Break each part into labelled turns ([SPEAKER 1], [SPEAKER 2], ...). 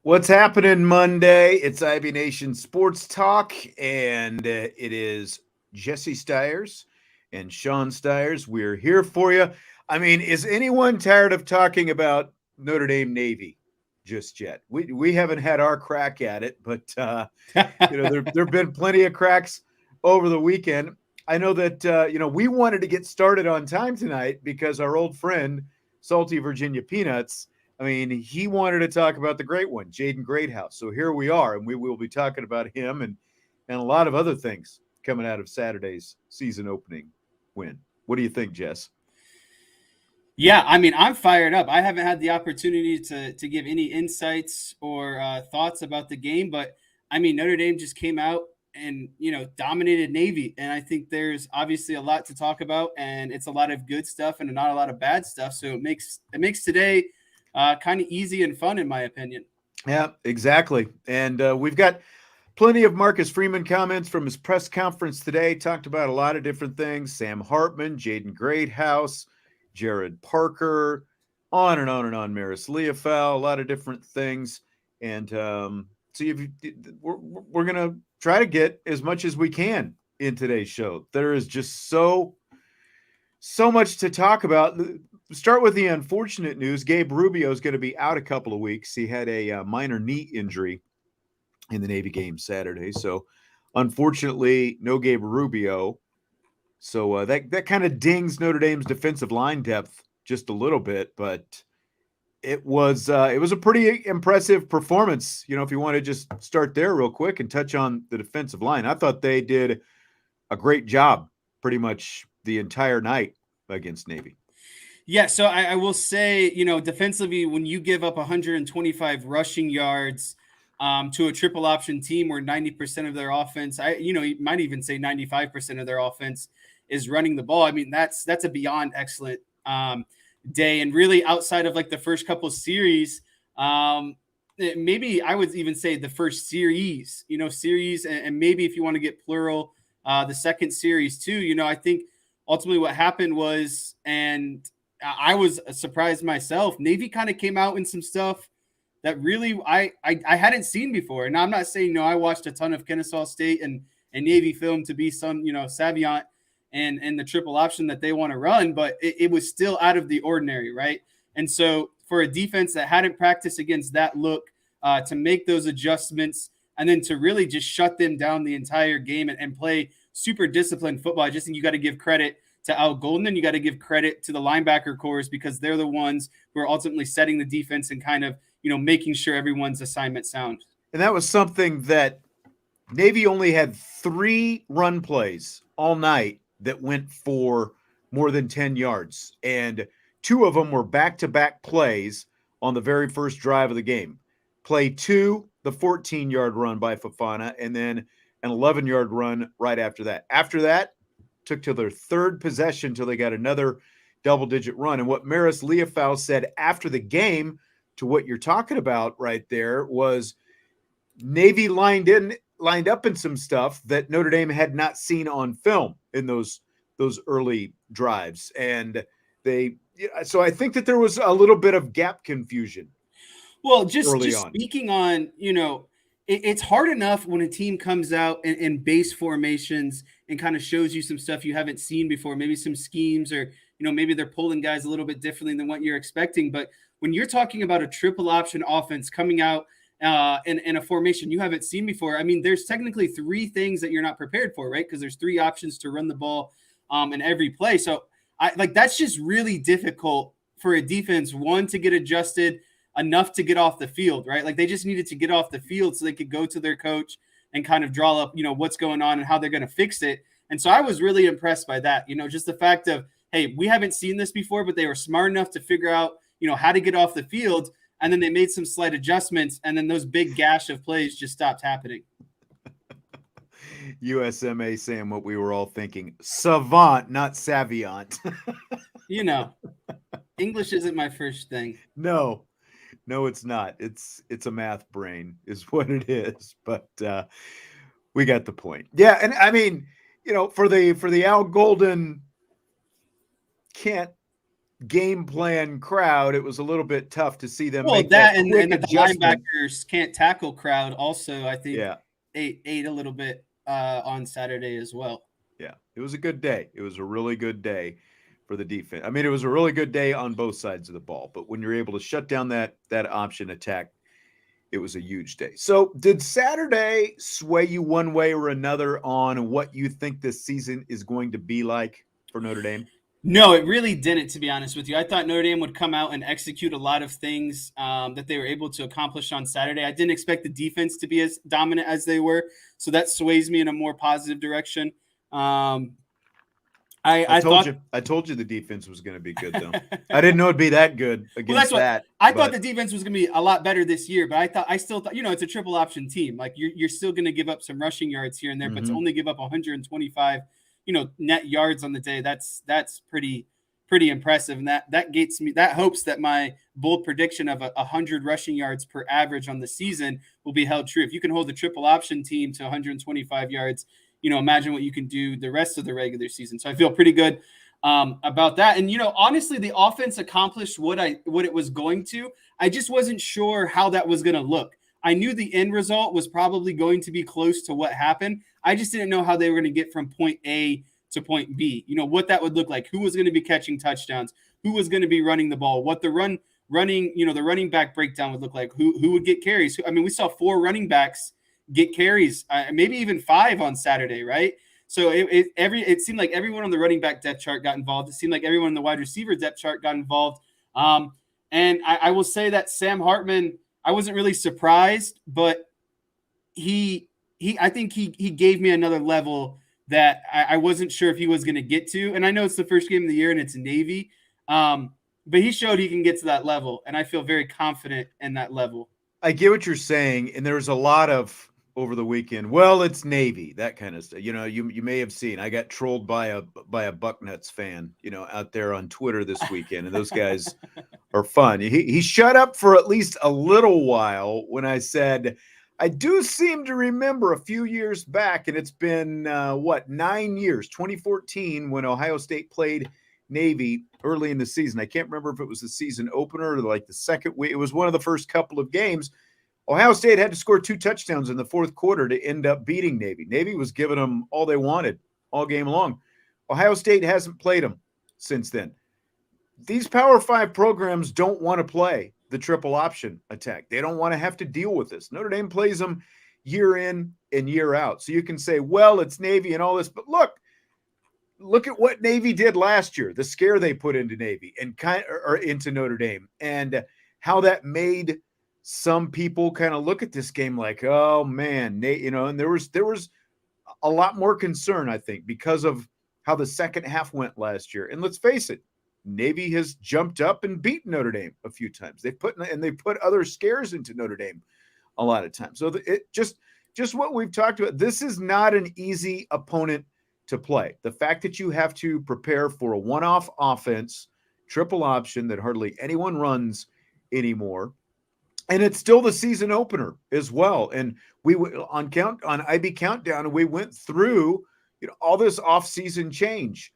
[SPEAKER 1] What's happening Monday? It's IB Nation Sports Talk, and it is Jesse Stiers and Sean Stiers. We're here for you. I mean, is anyone tired of talking about Notre Dame Navy just yet? We haven't had our crack at it, but there have been plenty of cracks over the weekend. I know that we wanted to get started on time tonight because our old friend Salty Virginia Peanuts. I mean, he wanted to talk about the great one, Jaden Greathouse. So here we are, and we will be talking about him and a lot of other things coming out of Saturday's season opening win. What do you think, Jess?
[SPEAKER 2] Yeah, I mean, I'm fired up. I haven't had the opportunity to give any insights or thoughts about the game, but I mean, Notre Dame just came out and, dominated Navy. And I think there's obviously a lot to talk about, and it's a lot of good stuff and not a lot of bad stuff. So it makes today kind of easy and fun, in my opinion.
[SPEAKER 1] Yeah, exactly. And we've got plenty of Marcus Freeman comments from his press conference today. Talked about a lot of different things. Sam Hartman, Jaden Greathouse, Jared Parker, on and on and on. Marist Liufau, a lot of different things. And so we're going to try to get as much as we can in today's show. There is just so much to talk about. Start with the unfortunate news. Gabe Rubio is going to be out a couple of weeks. He had a minor knee injury in the Navy game Saturday. So, unfortunately, no Gabe Rubio. So that kind of dings Notre Dame's defensive line depth just a little bit. But it was a pretty impressive performance. If you want to just start there real quick and touch on the defensive line, I thought they did a great job pretty much the entire night against Navy.
[SPEAKER 2] Yeah, so I will say, defensively, when you give up 125 rushing yards to a triple option team where 90% of their offense, you might even say 95% of their offense is running the ball. I mean, that's a beyond excellent day. And really outside of like the first couple of series, maybe I would even say the first series, and maybe if you want to get plural, the second series too, I think ultimately what happened was, and I was surprised myself, Navy kind of came out in some stuff that really I hadn't seen before. And I'm not saying, I watched a ton of Kennesaw State and Navy film to be some, savant and the triple option that they want to run, but it was still out of the ordinary, right? And so for a defense that hadn't practiced against that look, to make those adjustments and then to really just shut them down the entire game and play super disciplined football, I just think you got to give credit to Al Golden. You got to give credit to the linebacker corps because they're the ones who are ultimately setting the defense and kind of, making sure everyone's assignment sound.
[SPEAKER 1] And that was something that Navy only had 3 run plays all night that went for more than 10 yards. And 2 of them were back-to-back plays on the very first drive of the game. Play 2, the 14-yard run by Fofana, and then an 11-yard run right after that. After that, took to their 3rd possession till they got another double-digit run. And what Marist Liufau said after the game to what you're talking about right there was Navy lined up in some stuff that Notre Dame had not seen on film in those early drives. And so I think that there was a little bit of gap confusion.
[SPEAKER 2] Well, just speaking on, it's hard enough when a team comes out in base formations and kind of shows you some stuff you haven't seen before, maybe some schemes or, maybe they're pulling guys a little bit differently than what you're expecting. But when you're talking about a triple option offense coming out in a formation you haven't seen before, I mean, there's technically 3 things that you're not prepared for, right? Because there's 3 options to run the ball in every play. So that's just really difficult for a defense, one, to get adjusted enough to get off the field, right? Like they just needed to get off the field so they could go to their coach and kind of draw up, what's going on and how they're going to fix it. And so I was really impressed by that, just the fact of, hey, we haven't seen this before, but they were smart enough to figure out, how to get off the field. And then they made some slight adjustments. And then those big gash of plays just stopped happening.
[SPEAKER 1] USMA saying what we were all thinking. Savant, not savant.
[SPEAKER 2] English isn't my first thing.
[SPEAKER 1] No, it's not. It's a math brain is what it is. But we got the point. Yeah, and I mean, for the Al Golden can't game plan crowd, it was a little bit tough to see them make that
[SPEAKER 2] and
[SPEAKER 1] quick
[SPEAKER 2] the
[SPEAKER 1] adjustment.
[SPEAKER 2] linebackers can't tackle crowd also, I think,
[SPEAKER 1] Yeah.
[SPEAKER 2] ate a little bit on Saturday as well.
[SPEAKER 1] Yeah, it was a good day. It was a really good day for the defense. I mean, it was a really good day on both sides of the ball. But when you're able to shut down that option attack, it was a huge day. So, did Saturday sway you one way or another on what you think this season is going to be like for Notre Dame?
[SPEAKER 2] No, it really didn't, to be honest with you. I thought Notre Dame would come out and execute a lot of things that they were able to accomplish on Saturday. I didn't expect the defense to be as dominant as they were, so that sways me in a more positive direction. I
[SPEAKER 1] told you the defense was going to be good, though. I didn't know it'd be that good against that.
[SPEAKER 2] I thought the defense was going to be a lot better this year, but I still thought, it's a triple option team. Like you're still going to give up some rushing yards here and there, but to only give up 125 net yards on the day, that's pretty impressive. And that gets me, that hopes that my bold prediction of 100 rushing yards per average on the season will be held true. If you can hold the triple option team to 125 yards, imagine what you can do the rest of the regular season. So I feel pretty good about that. And, honestly, the offense accomplished what it was going to. I just wasn't sure how that was going to look. I knew the end result was probably going to be close to what happened. I just didn't know how they were going to get from point A to point B, what that would look like, who was going to be catching touchdowns, who was going to be running the ball, what the the running back breakdown would look like, who would get carries. I mean, we saw 4 running backs get carries, maybe even 5 on Saturday, right? So it seemed like everyone on the running back depth chart got involved. It seemed like everyone on the wide receiver depth chart got involved. And I will say that Sam Hartman, I wasn't really surprised, but I think he gave me another level that I wasn't sure if he was going to get to. And I know it's the first game of the year and it's Navy, but he showed he can get to that level, and I feel very confident in that level.
[SPEAKER 1] I get what you're saying, and there's a lot of over the weekend. Well, it's Navy, that kind of stuff. You may have seen. I got trolled by a Bucknuts fan, out there on Twitter this weekend, and those guys are fun. He shut up for at least a little while when I said, I do seem to remember a few years back, and it's been 9 years, 2014, when Ohio State played Navy early in the season. I can't remember if it was the season opener or like the second week. It was one of the first couple of games. Ohio State had to score 2 touchdowns in the fourth quarter to end up beating Navy. Navy was giving them all they wanted all game long. Ohio State hasn't played them since then. These Power 5 programs don't want to play the triple option attack. They don't want to have to deal with this. Notre Dame plays them year in and year out. So you can say, well, it's Navy and all this, but look at what Navy did last year, the scare they put into Navy and into Notre Dame, and how that made some people kind of look at this game like, oh man, and there was a lot more concern, I think, because of how the second half went last year. And let's face it, Navy has jumped up and beaten Notre Dame a few times. They put other scares into Notre Dame a lot of times. So it just what we've talked about. This is not an easy opponent to play. The fact that you have to prepare for a one-off offense, triple option that hardly anyone runs anymore, and it's still the season opener as well. And we on IB Countdown, and we went through all this off-season change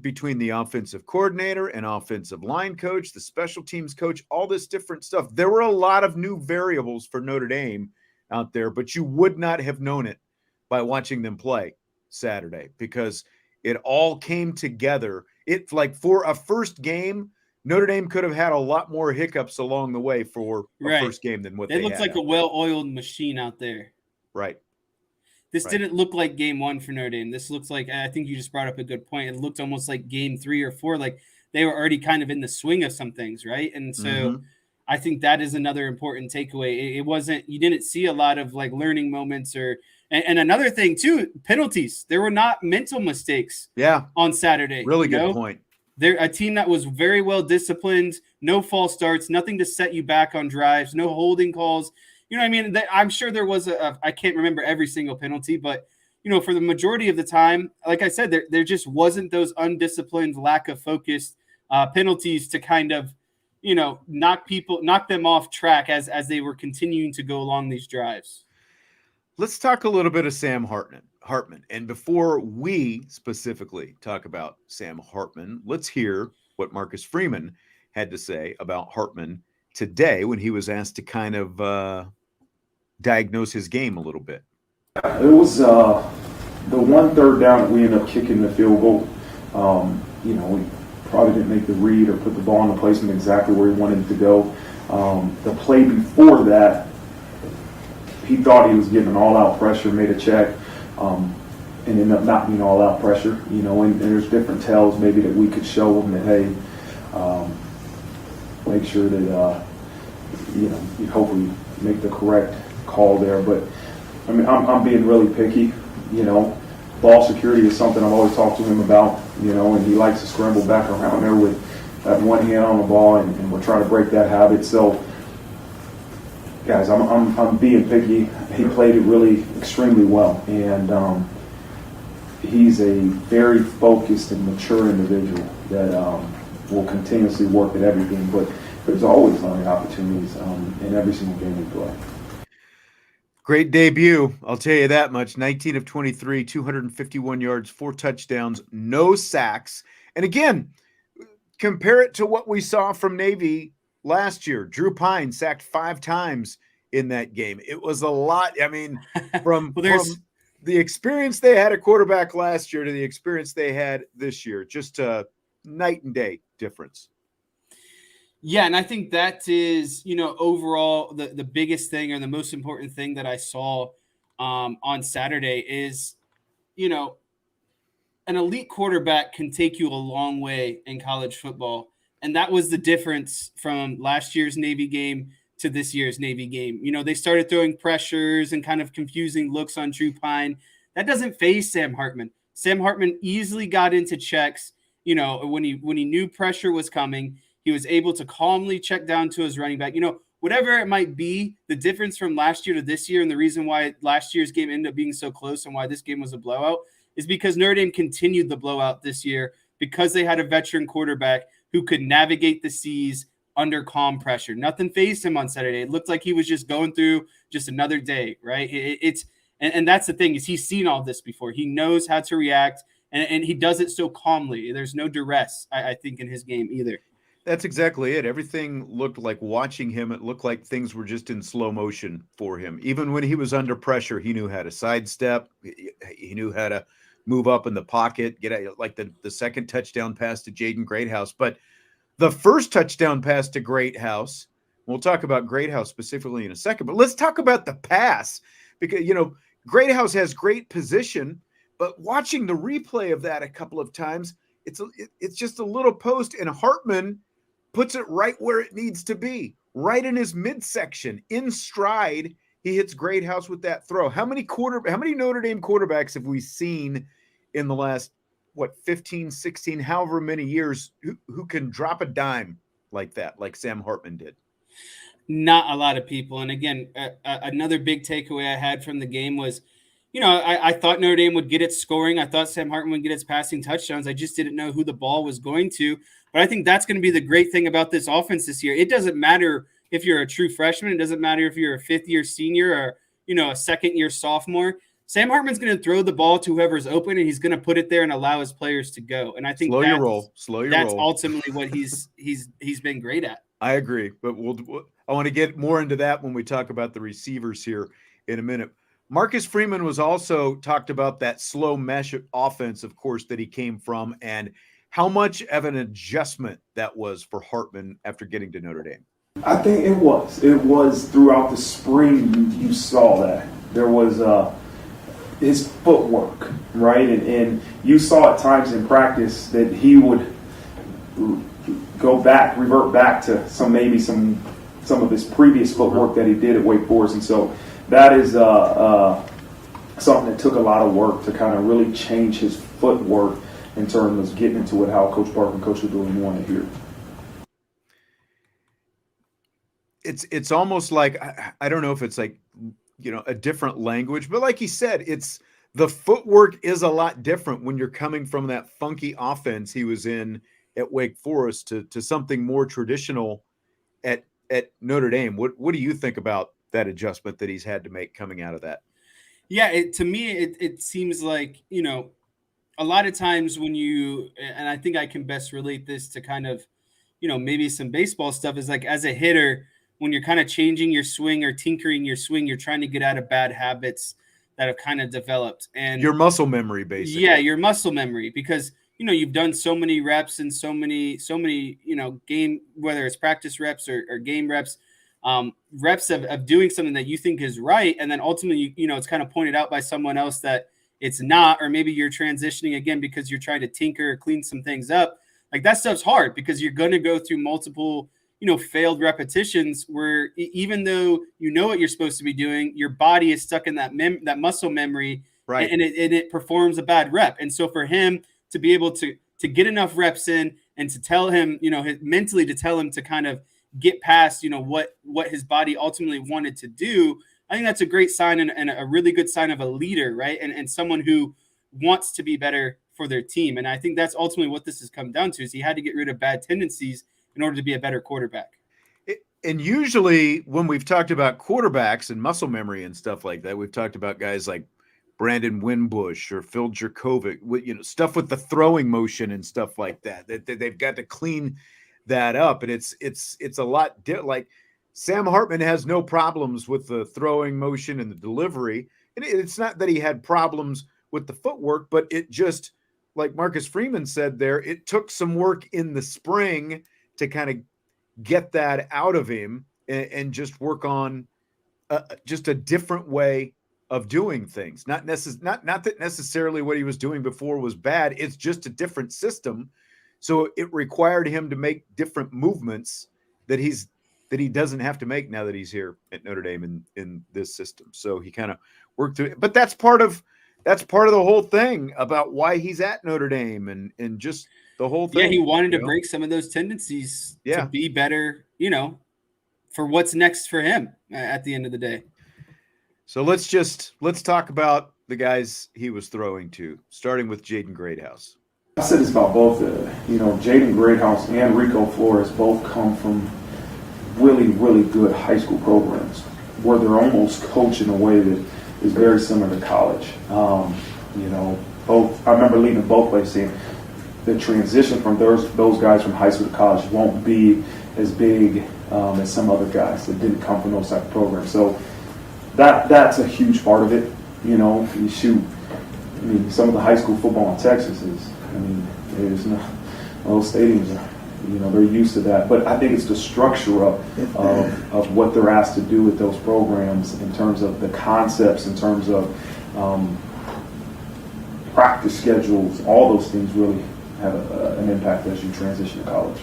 [SPEAKER 1] between the offensive coordinator and offensive line coach, the special teams coach, all this different stuff. There were a lot of new variables for Notre Dame out there, but you would not have known it by watching them play Saturday, because it all came together. It's like for a first game, Notre Dame could have had a lot more hiccups along the way for a first game than what they had.
[SPEAKER 2] It looks like a well-oiled machine out there.
[SPEAKER 1] Right.
[SPEAKER 2] This didn't look like game 1 for Notre Dame. This looks like, I think you just brought up a good point. It looked almost like game 3 or 4, like they were already kind of in the swing of some things, right? And so I think that is another important takeaway. It wasn't, you didn't see a lot of like learning moments and another thing too, penalties. There were not mental mistakes on Saturday.
[SPEAKER 1] Really good point.
[SPEAKER 2] They're a team that was very well disciplined, no false starts, nothing to set you back on drives, no holding calls. You know what I mean? I'm sure there was I can't remember every single penalty, but for the majority of the time, like I said, there just wasn't those undisciplined, lack of focus penalties to kind of, knock them off track as they were continuing to go along these drives.
[SPEAKER 1] Let's talk a little bit of Sam Hartman. And before we specifically talk about Sam Hartman, let's hear what Marcus Freeman had to say about Hartman today when he was asked to kind of diagnose his game a little bit.
[SPEAKER 3] It was the 1 3rd down that we ended up kicking the field goal. We probably didn't make the read or put the ball in the placement exactly where he wanted it to go. The play before that, he thought he was getting an all-out pressure, made a check, and ended up not being all-out pressure. And there's different tells maybe that we could show him that, hey, make sure that you hopefully make the correct call there. But I mean, I'm being really picky. Ball security is something I've always talked to him about. And he likes to scramble back around there with that one hand on the ball, and we're trying to break that habit. So, guys, I'm being picky. He played it really extremely well, and he's a very focused and mature individual that will continuously work at everything. But there's always learning opportunities in every single game we play.
[SPEAKER 1] Great debut, I'll tell you that much. 19 of 23, 251 yards, 4 touchdowns, no sacks. And again, compare it to what we saw from Navy last year. Drew Pine sacked 5 times in that game. It was a lot. I mean, from the experience they had at quarterback last year to the experience they had this year, just a night and day difference.
[SPEAKER 2] Yeah, and I think that is, overall the biggest thing or the most important thing that I saw on Saturday is, an elite quarterback can take you a long way in college football. And that was the difference from last year's Navy game to this year's Navy game. They started throwing pressures and kind of confusing looks on Drew Pine. That doesn't faze Sam Hartman. Sam Hartman easily got into checks, when he knew pressure was coming. He was able to calmly check down to his running back. Whatever it might be, the difference from last year to this year and the reason why last year's game ended up being so close and why this game was a blowout is because Notre Dame continued the blowout this year because they had a veteran quarterback who could navigate the seas under calm pressure. Nothing fazed him on Saturday. It looked like he was just going through just another day, right? And that's the thing is he's seen all this before. He knows how to react, and he does it so calmly. There's no duress, I think, in his game either.
[SPEAKER 1] That's exactly it. Everything looked like watching him. It looked like things were just in slow motion for him. Even when he was under pressure, he knew how to sidestep. He knew how to move up in the pocket, get out, like the second touchdown pass to Jaden Greathouse. But the first touchdown pass to Greathouse, we'll talk about Greathouse specifically in a second, but let's talk about the pass because, Greathouse has great position, but watching the replay of that a couple of times, it's just a little post, and Hartman puts it right where it needs to be, right in his midsection, in stride. He hits Greathouse with that throw. How many Notre Dame quarterbacks have we seen in the last, 15, 16, however many years who can drop a dime like that, like Sam Hartman did?
[SPEAKER 2] Not a lot of people. And again, another big takeaway I had from the game was, I thought Notre Dame would get its scoring. I thought Sam Hartman would get its passing touchdowns. I just didn't know who the ball was going to. But I think that's going to be the great thing about this offense this year. It doesn't matter if you're a true freshman. It doesn't matter if you're a fifth-year senior or, a second-year sophomore. Sam Hartman's going to throw the ball to whoever's open, and he's going to put it there and allow his players to go. And I think
[SPEAKER 1] slow your roll.
[SPEAKER 2] That's ultimately what he's been great at.
[SPEAKER 1] I agree, but I want to get more into that when we talk about the receivers here in a minute. Marcus Freeman was also talked about that slow mesh offense, of course, that he came from, and how much of an adjustment that was for Hartman after getting to Notre Dame.
[SPEAKER 3] I think it was. It was throughout the spring you saw that. There was his footwork, right? And you saw at times in practice that he would revert back to some of his previous footwork that he did at Wake Forest. And so that is something that took a lot of work to kind of really change his footwork in terms of getting into it, how Coach Parker and Coach Dooley wanted here.
[SPEAKER 1] It's almost like, I don't know if it's like, a different language, but like he said, it's the footwork is a lot different when you're coming from that funky offense he was in at Wake Forest to something more traditional at Notre Dame. What do you think about that adjustment that he's had to make coming out of that?
[SPEAKER 2] Yeah, to me, it seems like, a lot of times when and I think I can best relate this to kind of, maybe some baseball stuff, is like as a hitter, when you're kind of changing your swing or tinkering your swing, you're trying to get out of bad habits that have kind of developed. And
[SPEAKER 1] your muscle memory, basically.
[SPEAKER 2] Yeah, your muscle memory, because you've done so many reps and so many game, whether it's practice reps or game reps, reps of doing something that you think is right, and then ultimately it's kind of pointed out by someone else that it's not, or maybe you're transitioning again because you're trying to tinker or clean some things up. Like, that stuff's hard because you're going to go through multiple failed repetitions where even though what you're supposed to be doing, your body is stuck in that muscle memory,
[SPEAKER 1] right?
[SPEAKER 2] And it performs a bad rep. And so for him to be able to get enough reps in and to tell him, mentally to tell him to kind of get past, what his body ultimately wanted to do, I think that's a great sign and a really good sign of a leader, right? And someone who wants to be better for their team. And I think that's ultimately what this has come down to, is he had to get rid of bad tendencies in order to be a better quarterback.
[SPEAKER 1] And usually when we've talked about quarterbacks and muscle memory and stuff like that, we've talked about guys like Brandon Wimbush or Phil Jurkovec, stuff with the throwing motion and stuff like that. That they've got to clean that up, and it's a lot like Sam Hartman has no problems with the throwing motion and the delivery, and it's not that he had problems with the footwork, but it just, like Marcus Freeman said there, it took some work in the spring to kind of get that out of him and just work on just a different way of doing things. Not that necessarily what he was doing before was bad. It's just a different system. So it required him to make different movements that he doesn't have to make now that he's here at Notre Dame in this system. So he kind of worked through it. But that's part of the whole thing about why he's at Notre Dame and just the whole thing.
[SPEAKER 2] Yeah, he wanted to break some of those tendencies to be better, for what's next for him at the end of the day.
[SPEAKER 1] So let's talk about the guys he was throwing to, starting with Jaden Greathouse.
[SPEAKER 3] I said this about both. Jaden Greathouse and Rico Flores both come from really, really good high school programs where they're almost coached in a way that is very similar to college. Both. I remember leaving both places saying the transition from those guys from high school to college won't be as big as some other guys that didn't come from those type of programs. So that's a huge part of it. You shoot. I mean, some of the high school football in Texas is. I mean, there's no those stadiums are. They're used to that. But I think it's the structure of what they're asked to do with those programs in terms of the concepts, in terms of practice schedules. All those things really have an impact as you transition to college.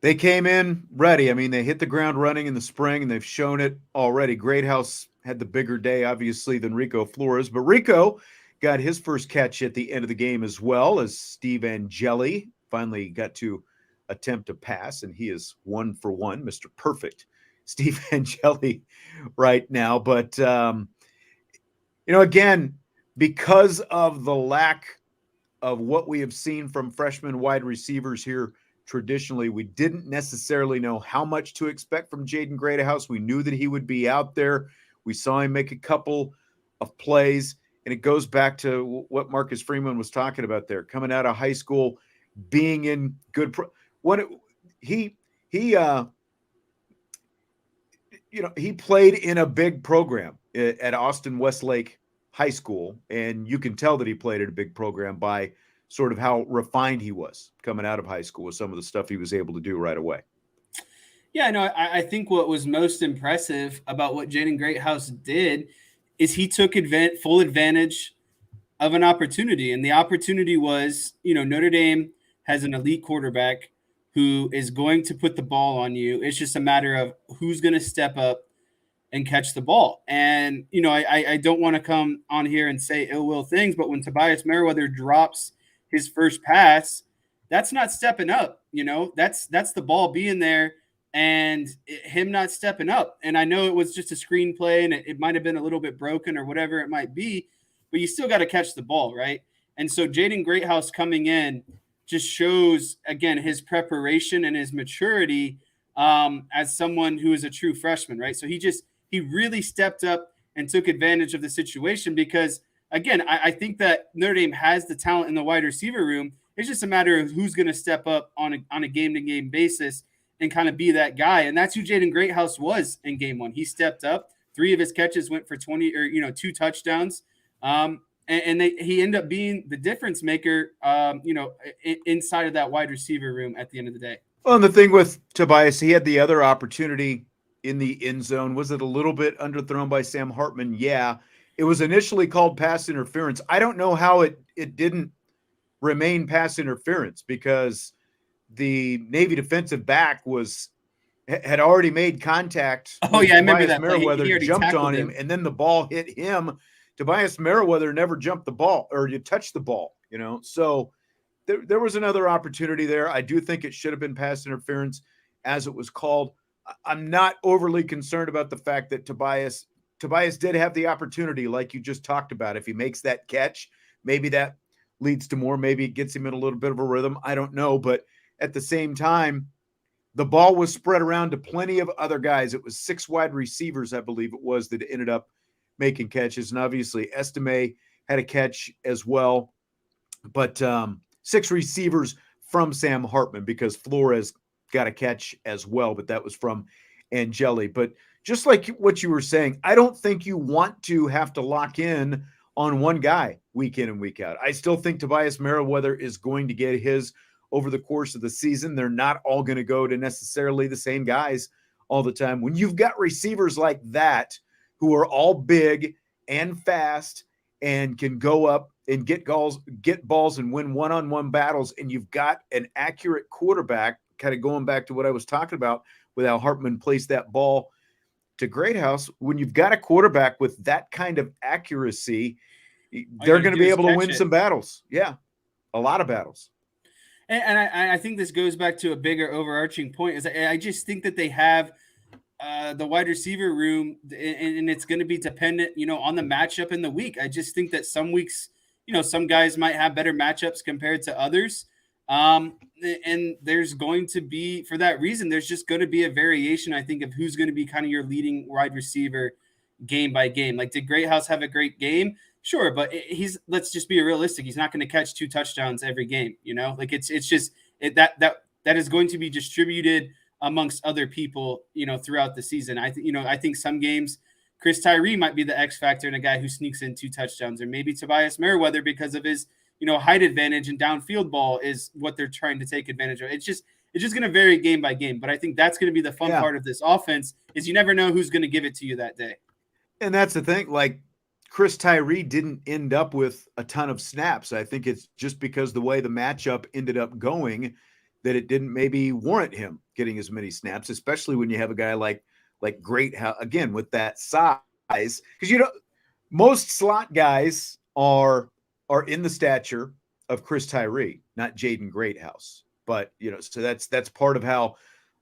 [SPEAKER 1] They came in ready. I mean, they hit the ground running in the spring, and they've shown it already. Greathouse had the bigger day, obviously, than Rico Flores. But Rico got his first catch at the end of the game as well, as Steve Angeli finally got to attempt a pass, and he is 1 for 1, Mr. Perfect, Steve Angeli right now. But, again, because of the lack of what we have seen from freshman wide receivers here traditionally, we didn't necessarily know how much to expect from Jaden Greathouse. We knew that he would be out there. We saw him make a couple of plays, and it goes back to what Marcus Freeman was talking about there, coming out of high school, being in good he played in a big program at Austin Westlake High School, and you can tell that he played at a big program by sort of how refined he was coming out of high school with some of the stuff he was able to do right away.
[SPEAKER 2] Yeah, no, I think what was most impressive about what Jaden Greathouse did is he took full advantage of an opportunity. And the opportunity was, Notre Dame has an elite quarterback who is going to put the ball on you. It's just a matter of who's going to step up and catch the ball. And, I don't want to come on here and say ill will things, but when Tobias Merriweather drops his first pass, that's not stepping up. That's the ball being there and him not stepping up. And I know it was just a screenplay and it might have been a little bit broken or whatever it might be, but you still got to catch the ball, right? And so Jaden Greathouse coming in just shows, again, his preparation and his maturity as someone who is a true freshman, right? So he really stepped up and took advantage of the situation because, again, I think that Notre Dame has the talent in the wide receiver room. It's just a matter of who's going to step up on a game-to-game basis and kind of be that guy. And that's who Jaden Greathouse was in game one. He stepped up. 3 of his catches went for 20 or 2 touchdowns. He ended up being the difference maker, inside of that wide receiver room at the end of the day.
[SPEAKER 1] Well, and the thing with Tobias, he had the other opportunity in the end zone. Was it a little bit underthrown by Sam Hartman? Yeah. It was initially called pass interference. I don't know how it didn't remain pass interference because the Navy defensive back had already made contact.
[SPEAKER 2] Oh, yeah, I remember that.
[SPEAKER 1] Meriwether jumped on him, and then the ball hit him. Tobias Meriwether never jumped the ball or you touched the ball, So there was another opportunity there. I do think it should have been pass interference as it was called. I'm not overly concerned about the fact that Tobias did have the opportunity, like you just talked about. If he makes that catch, maybe that leads to more. Maybe it gets him in a little bit of a rhythm. I don't know. But at the same time, the ball was spread around to plenty of other guys. It was 6 wide receivers, I believe it was, that ended up making catches. And obviously Estime had a catch as well. But 6 receivers from Sam Hartman because Flores got a catch as well. But that was from Angeli. But just like what you were saying, I don't think you want to have to lock in on one guy week in and week out. I still think Tobias Meriwether is going to get his over the course of the season. They're not all going to go to necessarily the same guys all the time. When you've got receivers like that who are all big and fast and can go up and get balls and win one-on-one battles, and you've got an accurate quarterback, kind of going back to what I was talking about with how Hartman placed that ball to Greathouse, when you've got a quarterback with that kind of accuracy, they're going to be able to win some battles. Yeah, a lot of battles.
[SPEAKER 2] And I think this goes back to a bigger overarching point. Is I just think that they have the wide receiver room, and it's going to be dependent, on the matchup in the week. I just think that some weeks, some guys might have better matchups compared to others. And there's going to be, for that reason, there's just going to be a variation, I think, of who's going to be kind of your leading wide receiver game by game. Like, did Greathouse have a great game? Sure, but let's just be realistic. He's not going to catch 2 touchdowns every game, Like, it's just that is going to be distributed amongst other people, throughout the season. I think some games Chris Tyree might be the X factor and a guy who sneaks in 2 touchdowns, or maybe Tobias Meriwether because of his height advantage and downfield ball is what they're trying to take advantage of. It's just going to vary game by game. But I think that's going to be the fun part of this offense is you never know who's going to give it to you that day.
[SPEAKER 1] And that's the thing. Like, Chris Tyree didn't end up with a ton of snaps. I think it's just because the way the matchup ended up going that it didn't maybe warrant him getting as many snaps, especially when you have a guy like Greathouse, again, with that size. Because, most slot guys are in the stature of Chris Tyree, not Jaden Greathouse. But, so that's part of how,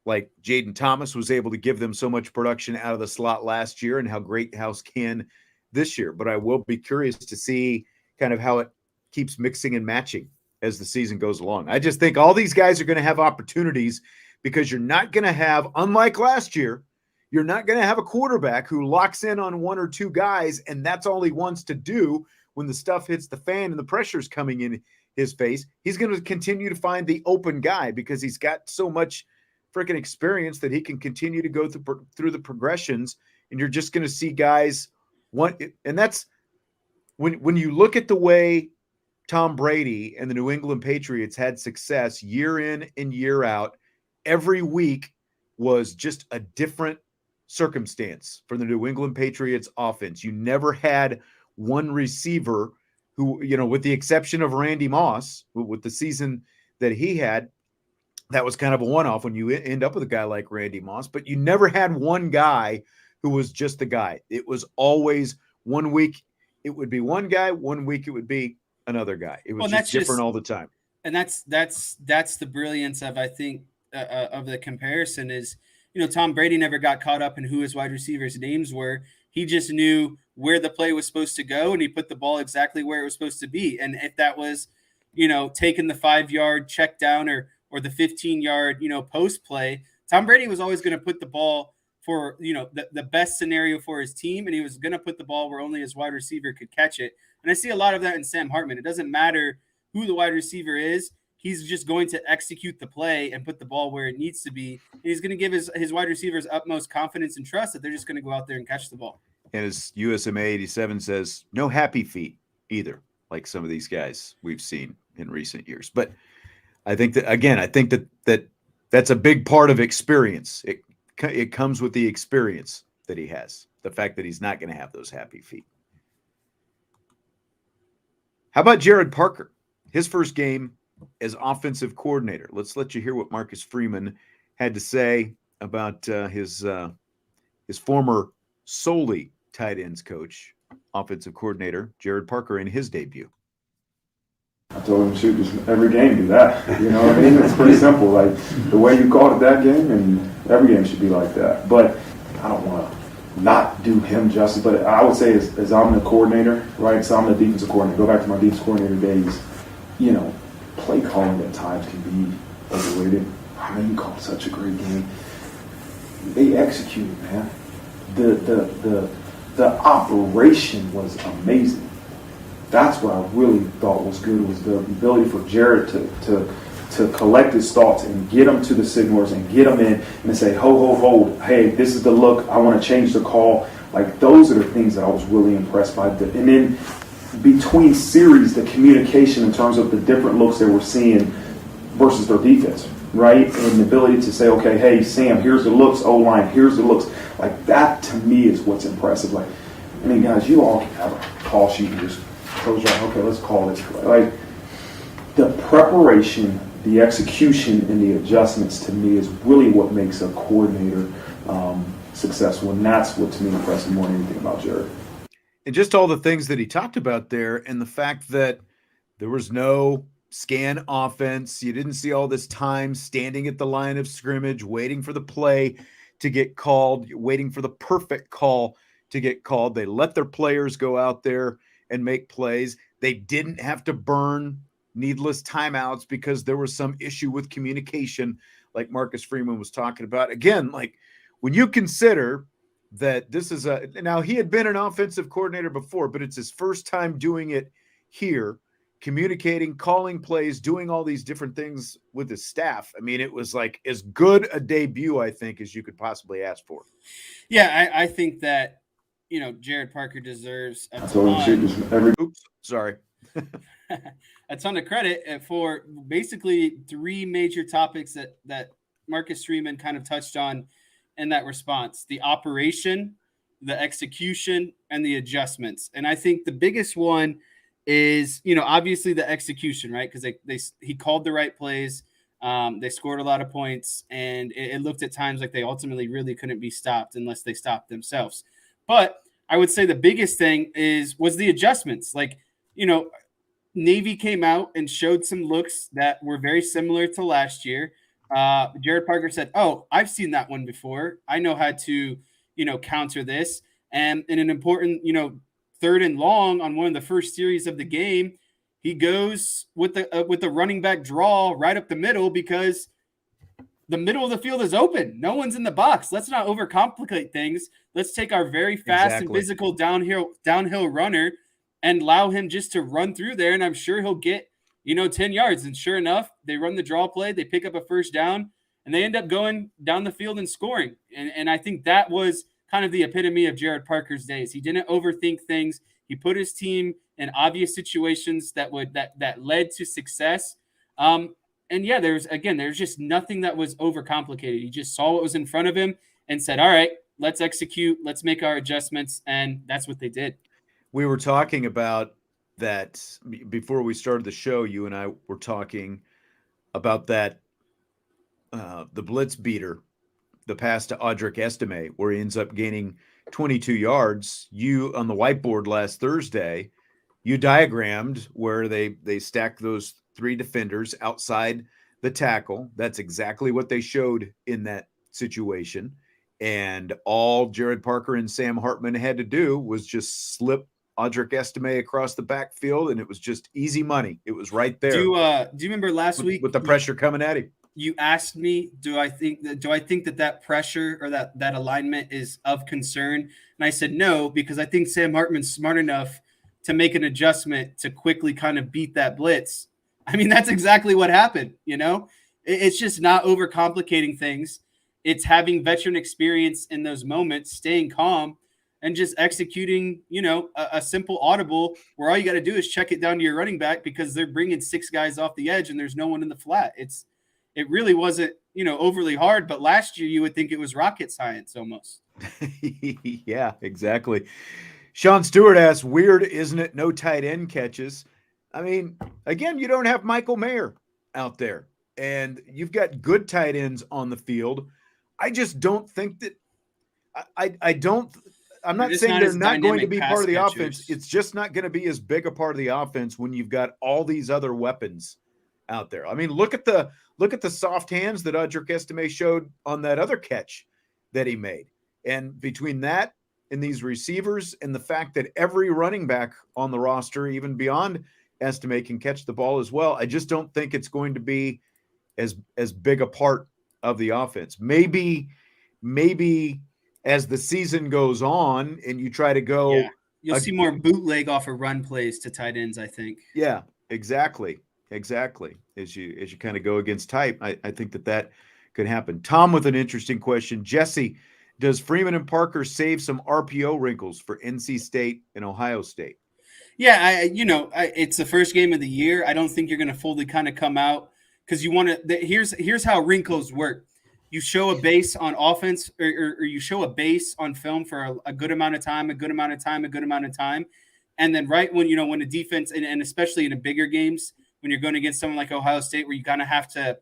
[SPEAKER 1] like, Jaden Thomas was able to give them so much production out of the slot last year and how Greathouse can this year. But I will be curious to see kind of how it keeps mixing and matching as the season goes along. I just think all these guys are going to have opportunities because you're not going to have, unlike last year, you're not going to have a quarterback who locks in on 1 or 2 guys and that's all he wants to do when the stuff hits the fan and the pressure's coming in his face. He's going to continue to find the open guy because he's got so much freaking experience that he can continue to go through the progressions, and you're just going to see guys and that's when you look at the way Tom Brady and the New England Patriots had success year in and year out, every week was just a different circumstance for the New England Patriots offense. You never had one receiver who, with the exception of Randy Moss, with the season that he had, that was kind of a one-off when you end up with a guy like Randy Moss, but you never had one guy who was just the guy. It was always 1 week it would be one guy, 1 week it would be another guy. It was just different all the time.
[SPEAKER 2] And that's the brilliance of, I think, of the comparison is, Tom Brady never got caught up in who his wide receivers' names were He just knew where the play was supposed to go, and he put the ball exactly where it was supposed to be. And if that was, taking the 5-yard check down or the 15-yard, post play, Tom Brady was always going to put the ball for, the best scenario for his team, and he was going to put the ball where only his wide receiver could catch it. And I see a lot of that in Sam Hartman. It doesn't matter who the wide receiver is. He's just going to execute the play and put the ball where it needs to be. And he's going to give his wide receivers utmost confidence and trust that they're just going to go out there and catch the ball.
[SPEAKER 1] And as USMA 87 says, no happy feet either, like some of these guys we've seen in recent years. But I think that's a big part of experience. It comes with the experience that he has, the fact that he's not going to have those happy feet. How about Jared Parker? His first game as offensive coordinator. Let's let you hear what Marcus Freeman had to say about his former solely tight ends coach, offensive coordinator, Jared Parker, in his debut.
[SPEAKER 3] I told him, shoot, just every game do that. You know what I mean? It's pretty simple. Like, the way you called it that game, and every game should be like that. But I don't want to not do him justice, but I would say as I'm the coordinator, right? So I'm the defensive coordinator. Go back to my defensive coordinator days. Play calling at times can be overrated. I mean, you called such a great game. They executed, man. The operation was amazing. That's what I really thought was good, was the ability for Garrett to collect his thoughts and get them to the signalers and get them in and say, hold, hey, this is the look, I want to change the call. Like, those are the things that I was really impressed by. And then between series, the communication in terms of the different looks they were seeing versus their defense, right? And the ability to say, okay, hey, Sam, here's the looks, O-line, here's the looks. Like, that to me is what's impressive. Like, I mean, guys, you all can have a call sheet and just close your eyes. Okay, let's call this play. Like, the preparation, the execution, and the adjustments to me is really what makes a coordinator successful. And that's what to me impresses more than anything about Jared.
[SPEAKER 1] And just all the things that he talked about there, and the fact that there was no scan offense. You didn't see all this time standing at the line of scrimmage, waiting for the play to get called, waiting for the perfect call to get called. They let their players go out there and make plays. They didn't have to burn needless timeouts because there was some issue with communication, like Marcus Freeman was talking about. Again, like, when you consider that this is now he had been an offensive coordinator before, but it's his first time doing it here, communicating, calling plays, doing all these different things with his staff. I mean, it was like as good a debut, I think, as you could possibly ask for.
[SPEAKER 2] Yeah, I think that, Jared Parker deserves a ton of credit for basically three major topics that Marcus Freeman kind of touched on in that response: the operation, the execution, and the adjustments. And I think the biggest one is, obviously the execution, right? Because he called the right plays. They scored a lot of points, and it looked at times like they ultimately really couldn't be stopped unless they stopped themselves. But I would say the biggest thing was the adjustments. Like, Navy came out and showed some looks that were very similar to last year. Jared Parker said, "Oh, I've seen that one before. I know how to, counter this." And in an important, 3rd and long on one of the first series of the game, he goes with the running back draw right up the middle because the middle of the field is open. No one's in the box. Let's not overcomplicate things. Let's take our very fast and physical downhill runner and allow him just to run through there. And I'm sure he'll get, 10 yards. And sure enough, they run the draw play, they pick up a first down, and they end up going down the field and scoring. And I think that was kind of the epitome of Jared Parker's days. He didn't overthink things. He put his team in obvious situations that led to success. And yeah, there's just nothing that was overcomplicated. He just saw what was in front of him and said, all right, let's execute, let's make our adjustments. And that's what they did.
[SPEAKER 1] We were talking about that before we started the show. You and I were talking about that, the blitz beater, the pass to Audric Estime, where he ends up gaining 22 yards. You, on the whiteboard last Thursday, you diagrammed where they stacked those 3 defenders outside the tackle. That's exactly what they showed in that situation. And all Jared Parker and Sam Hartman had to do was just slip Audric Estime across the backfield, and it was just easy money. It was right there.
[SPEAKER 2] Do you remember last week
[SPEAKER 1] with the pressure coming at him?
[SPEAKER 2] You asked me, do I think that pressure or that alignment is of concern? And I said no, because I think Sam Hartman's smart enough to make an adjustment to quickly kind of beat that blitz. I mean, that's exactly what happened. It's just not overcomplicating things. It's having veteran experience in those moments, staying calm, and just executing, a simple audible where all you got to do is check it down to your running back because they're bringing 6 guys off the edge and there's no one in the flat. It really wasn't, overly hard, but last year you would think it was rocket science almost.
[SPEAKER 1] Yeah, exactly. Sean Stewart asks, weird, isn't it? No tight end catches. I mean, again, you don't have Michael Mayer out there, and you've got good tight ends on the field. I just don't think that I'm not saying they're not going to be part of the offense. It's just not going to be as big a part of the offense when you've got all these other weapons out there. I mean, look at the soft hands that Audric Estime showed on that other catch that he made. And between that and these receivers and the fact that every running back on the roster, even beyond Estime, can catch the ball as well, I just don't think it's going to be as big a part of the offense. Maybe as the season goes on and you try to go,
[SPEAKER 2] you'll see more bootleg off of run plays to tight ends, I think.
[SPEAKER 1] Yeah, exactly. As you kind of go against type, I think that could happen. Tom with an interesting question. Jesse, does Freeman and Parker save some RPO wrinkles for NC State and Ohio State?
[SPEAKER 2] Yeah, it's the first game of the year. I don't think you're going to fully kind of come out because you want to. Here's how wrinkles work. You show a base on offense, or you show a base on film for a good amount of time, and then right when a defense and especially in the bigger games, when you're going against someone like Ohio State, where you kind of have to,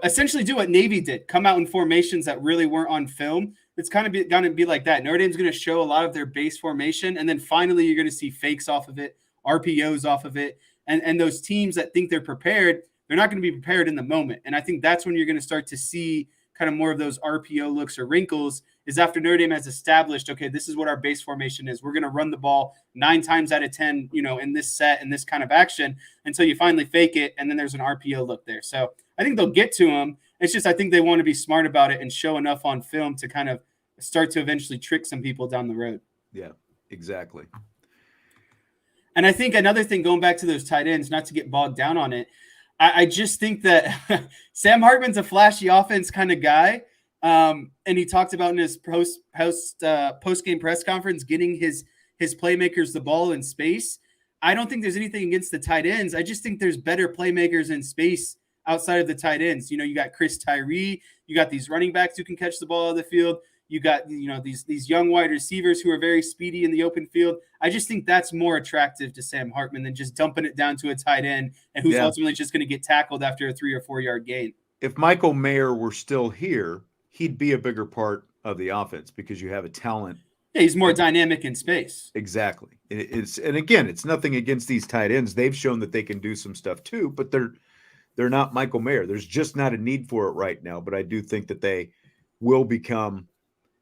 [SPEAKER 2] essentially do what Navy did, come out in formations that really weren't on film. It's kind of going to be like that. Notre Dame's going to show a lot of their base formation, and then finally you're going to see fakes off of it, RPOs off of it, and those teams that think they're prepared, they're not going to be prepared in the moment. And I think that's when you're going to start to see kind of more of those RPO looks or wrinkles, is after Notre Dame has established, okay, this is what our base formation is. We're going to run the ball 9 times out of 10, in this set, in this kind of action, until you finally fake it, and then there's an RPO look there. So I think they'll get to them. It's just I think they want to be smart about it and show enough on film to kind of start to eventually trick some people down the road.
[SPEAKER 1] Yeah, exactly.
[SPEAKER 2] And I think another thing, going back to those tight ends, not to get bogged down on it, I just think that Sam Hartman's a flashy offense kind of guy. And he talked about in his post-game press conference getting his playmakers the ball in space. I don't think there's anything against the tight ends. I just think there's better playmakers in space outside of the tight ends. You got Chris Tyree. You got these running backs who can catch the ball out of the field. You got, these young wide receivers who are very speedy in the open field. I just think that's more attractive to Sam Hartman than just dumping it down to a tight end and who's ultimately just going to get tackled after a 3 or 4 yard gain.
[SPEAKER 1] If Michael Mayer were still here, he'd be a bigger part of the offense because you have a talent.
[SPEAKER 2] Yeah, he's more dynamic in space.
[SPEAKER 1] Exactly. And again, it's nothing against these tight ends. They've shown that they can do some stuff too, but they're not Michael Mayer. There's just not a need for it right now. But I do think that they will become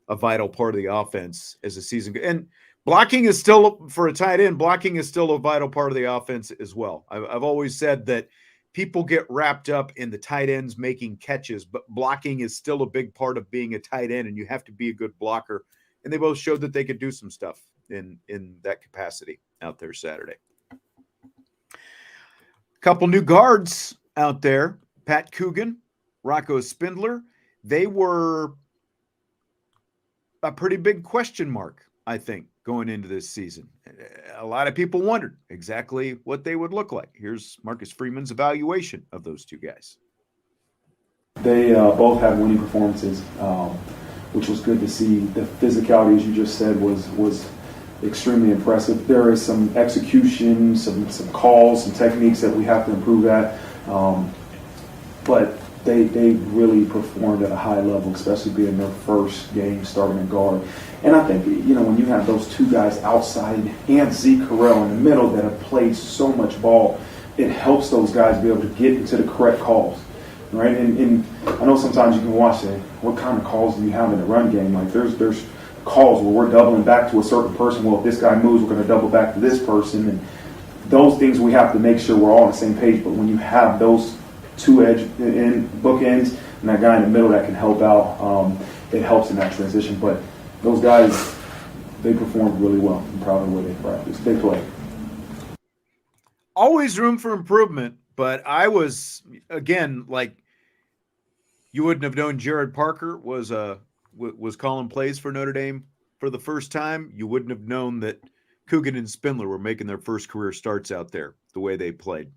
[SPEAKER 1] a vital part of the offense as the season goes. And blocking is still, for a tight end, blocking is still a vital part of the offense as well. I've always said that people get wrapped up in the tight ends making catches, but blocking is still a big part of being a tight end, and you have to be a good blocker. And they both showed that they could do some stuff in that capacity out there Saturday. A couple new guards out there, Pat Coogan, Rocco Spindler. They were a pretty big question mark, I think, going into this season. A lot of people wondered exactly what they would look like. Here's Marcus Freeman's evaluation of those two guys.
[SPEAKER 3] They both had winning performances, which was good to see. The physicality, as you just said, was extremely impressive. There is some execution, some calls, some techniques that we have to improve at, but they really performed at a high level, especially being their first game starting a guard. And I think, when you have those two guys outside and Zeke Correll in the middle that have played so much ball, it helps those guys be able to get into the correct calls. right? And I know sometimes you can watch it. What kind of calls do you have in the run game? Like there's calls where we're doubling back to a certain person. Well, if this guy moves, we're going to double back to this person. And those things we have to make sure we're all on the same page. But when you have those two bookends and that guy in the middle that can help out, it helps in that transition. But those guys, they performed really well. I'm proud of the way they practiced. They played.
[SPEAKER 1] Always room for improvement, but I was, again, like, you wouldn't have known Jared Parker was calling plays for Notre Dame for the first time. You wouldn't have known that Coogan and Spindler were making their first career starts out there the way they played.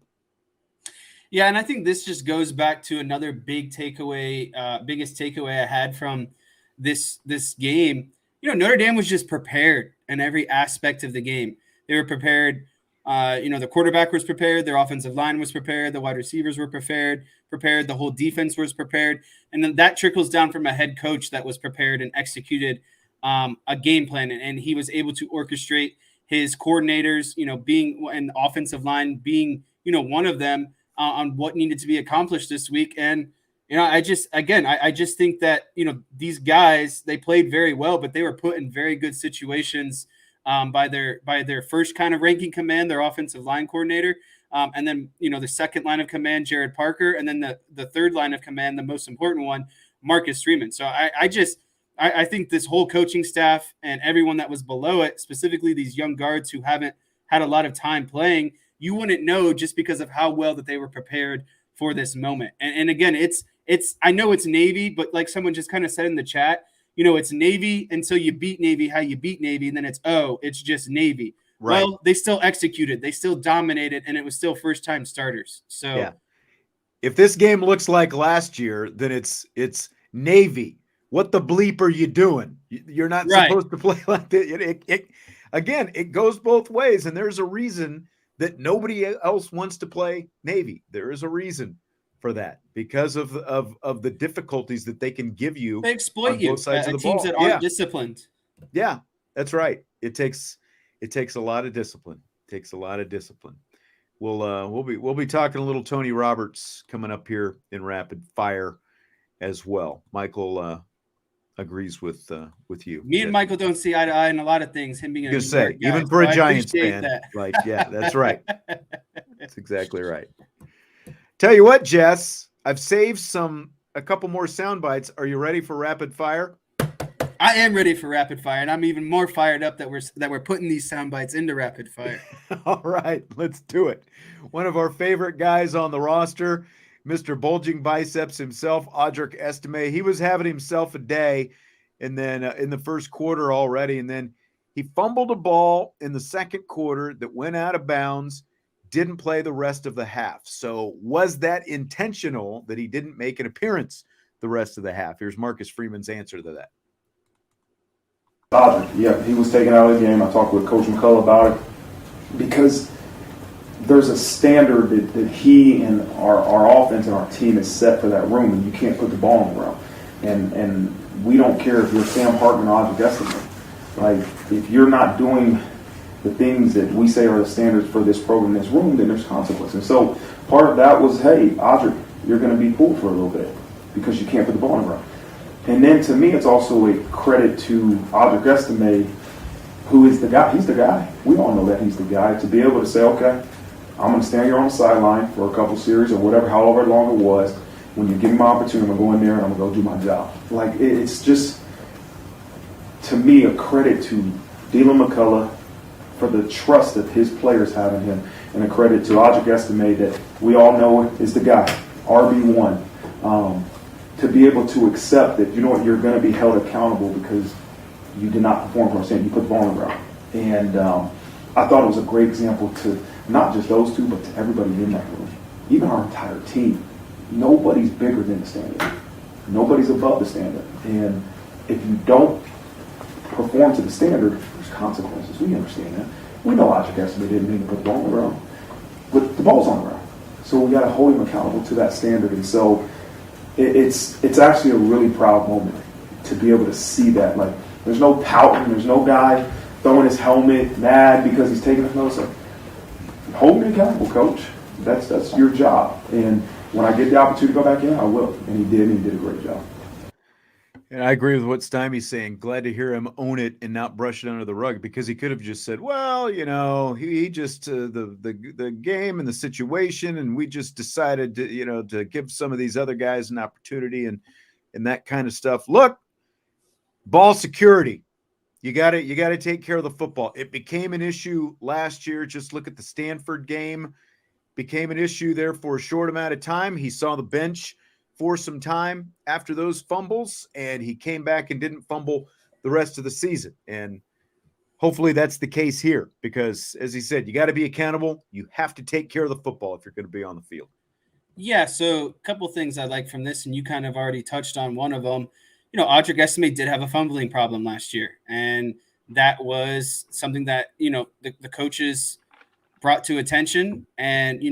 [SPEAKER 2] Yeah, and I think this just goes back to another big takeaway, biggest takeaway I had from this game. You know, Notre Dame was just prepared in every aspect of the game. They were prepared. The quarterback was prepared. Their offensive line was prepared. The wide receivers were prepared. The whole defense was prepared. And then that trickles down from a head coach that was prepared and executed a game plan. And he was able to orchestrate his coordinators, being an offensive line, being, one of them on what needed to be accomplished this week. And, I just think that, these guys, they played very well, but they were put in very good situations by their first kind of ranking command, their offensive line coordinator. And then, the second line of command, Jared Parker. And then the third line of command, the most important one, Marcus Freeman. So I think this whole coaching staff and everyone that was below it, specifically these young guards who haven't had a lot of time playing, you wouldn't know just because of how well that they were prepared for this moment. And again, I know it's Navy, but like someone just kind of said in the chat, it's Navy until you beat Navy, how you beat Navy, and then it's just Navy. Right. Well, they still executed, they still dominated, and it was still first-time starters. So
[SPEAKER 1] yeah. If this game looks like last year, then it's Navy. What the bleep are you doing? You're not supposed to play like that. Again, it goes both ways, and there's a reason that nobody else wants to play Navy. There is a reason for that because of the difficulties that they can give you.
[SPEAKER 2] They exploit you.
[SPEAKER 1] Both sides of the
[SPEAKER 2] teams
[SPEAKER 1] ball.
[SPEAKER 2] That aren't disciplined.
[SPEAKER 1] Yeah, that's right. It takes a lot of discipline. We'll be talking a little Tony Roberts coming up here in rapid fire as well. Michael agrees with you.
[SPEAKER 2] Me and Michael don't see eye to eye in a lot of things. Him being a
[SPEAKER 1] say,
[SPEAKER 2] guy,
[SPEAKER 1] even for a Giants fan,
[SPEAKER 2] that.
[SPEAKER 1] like, yeah, that's right. That's exactly right. Tell you what, Jess, I've saved a couple more sound bites. Are you ready for rapid fire?
[SPEAKER 2] I am ready for rapid fire, and I'm even more fired up that we're putting these sound bites into rapid fire.
[SPEAKER 1] All right, let's do it. One of our favorite guys on the roster, Mr. Bulging Biceps himself, Audric Estime. He was having himself a day, and then in the first quarter already, and then he fumbled a ball in the second quarter that went out of bounds, didn't play the rest of the half. So was that intentional that he didn't make an appearance the rest of the half? Here's Marcus Freeman's answer to that.
[SPEAKER 3] Audric, yeah, he was taken out of the game. I talked with Coach McCullough about it because there's a standard that he and our offense and our team is set for that room, and you can't put the ball on the ground. And we don't care if you're Sam Hartman or Audric Estime. Like, if you're not doing the things that we say are the standards for this program, this room, then there's consequences. So part of that was, hey, Audric, you're going to be pulled for a little bit because you can't put the ball on the ground. And then to me, it's also a credit to Audric Estime, who is the guy. He's the guy. We all know that he's the guy. To be able to say, okay, I'm going to stand here on the sideline for a couple series or whatever, however long it was. When you give me my opportunity, I'm going to go in there and I'm going to go do my job. Like, it's just, to me, a credit to Dylan McCullough for the trust that his players have in him, and a credit to Audric Estime that we all know is the guy, RB1. To be able to accept that, you know what, you're going to be held accountable because you did not perform for us, and you put the ball on the ground. And I thought it was a great example to not just those two, but to everybody in that room, even our entire team. Nobody's bigger than the standard. Nobody's above the standard. And if you don't perform to the standard, there's consequences. We understand that. We know Audric Estime didn't mean to put the ball on the ground, but the ball's on the ground. So we got to hold him accountable to that standard. And so it's actually a really proud moment to be able to see that. Like, there's no pouting, there's no guy throwing his helmet mad because he's taking a notice. Hold me accountable, coach. That's your job. And when I get the opportunity to go back in, I will. And he did a great job.
[SPEAKER 1] And I agree with what Stimey's saying. Glad to hear him own it and not brush it under the rug, because he could have just said, well, he just the game and the situation, and we just decided to give some of these other guys an opportunity and that kind of stuff. Look, ball security. You got to take care of the football. It became an issue last year. Just look at the Stanford game. Became an issue there for a short amount of time. He saw the bench for some time after those fumbles, and he came back and didn't fumble the rest of the season. And hopefully that's the case here, because as he said, you got to be accountable. You have to take care of the football if you're going to be on the field.
[SPEAKER 2] Yeah. So a couple things I like from this, and you kind of already touched on one of them. Audric Estime did have a fumbling problem last year, and that was something that, the coaches brought to attention and,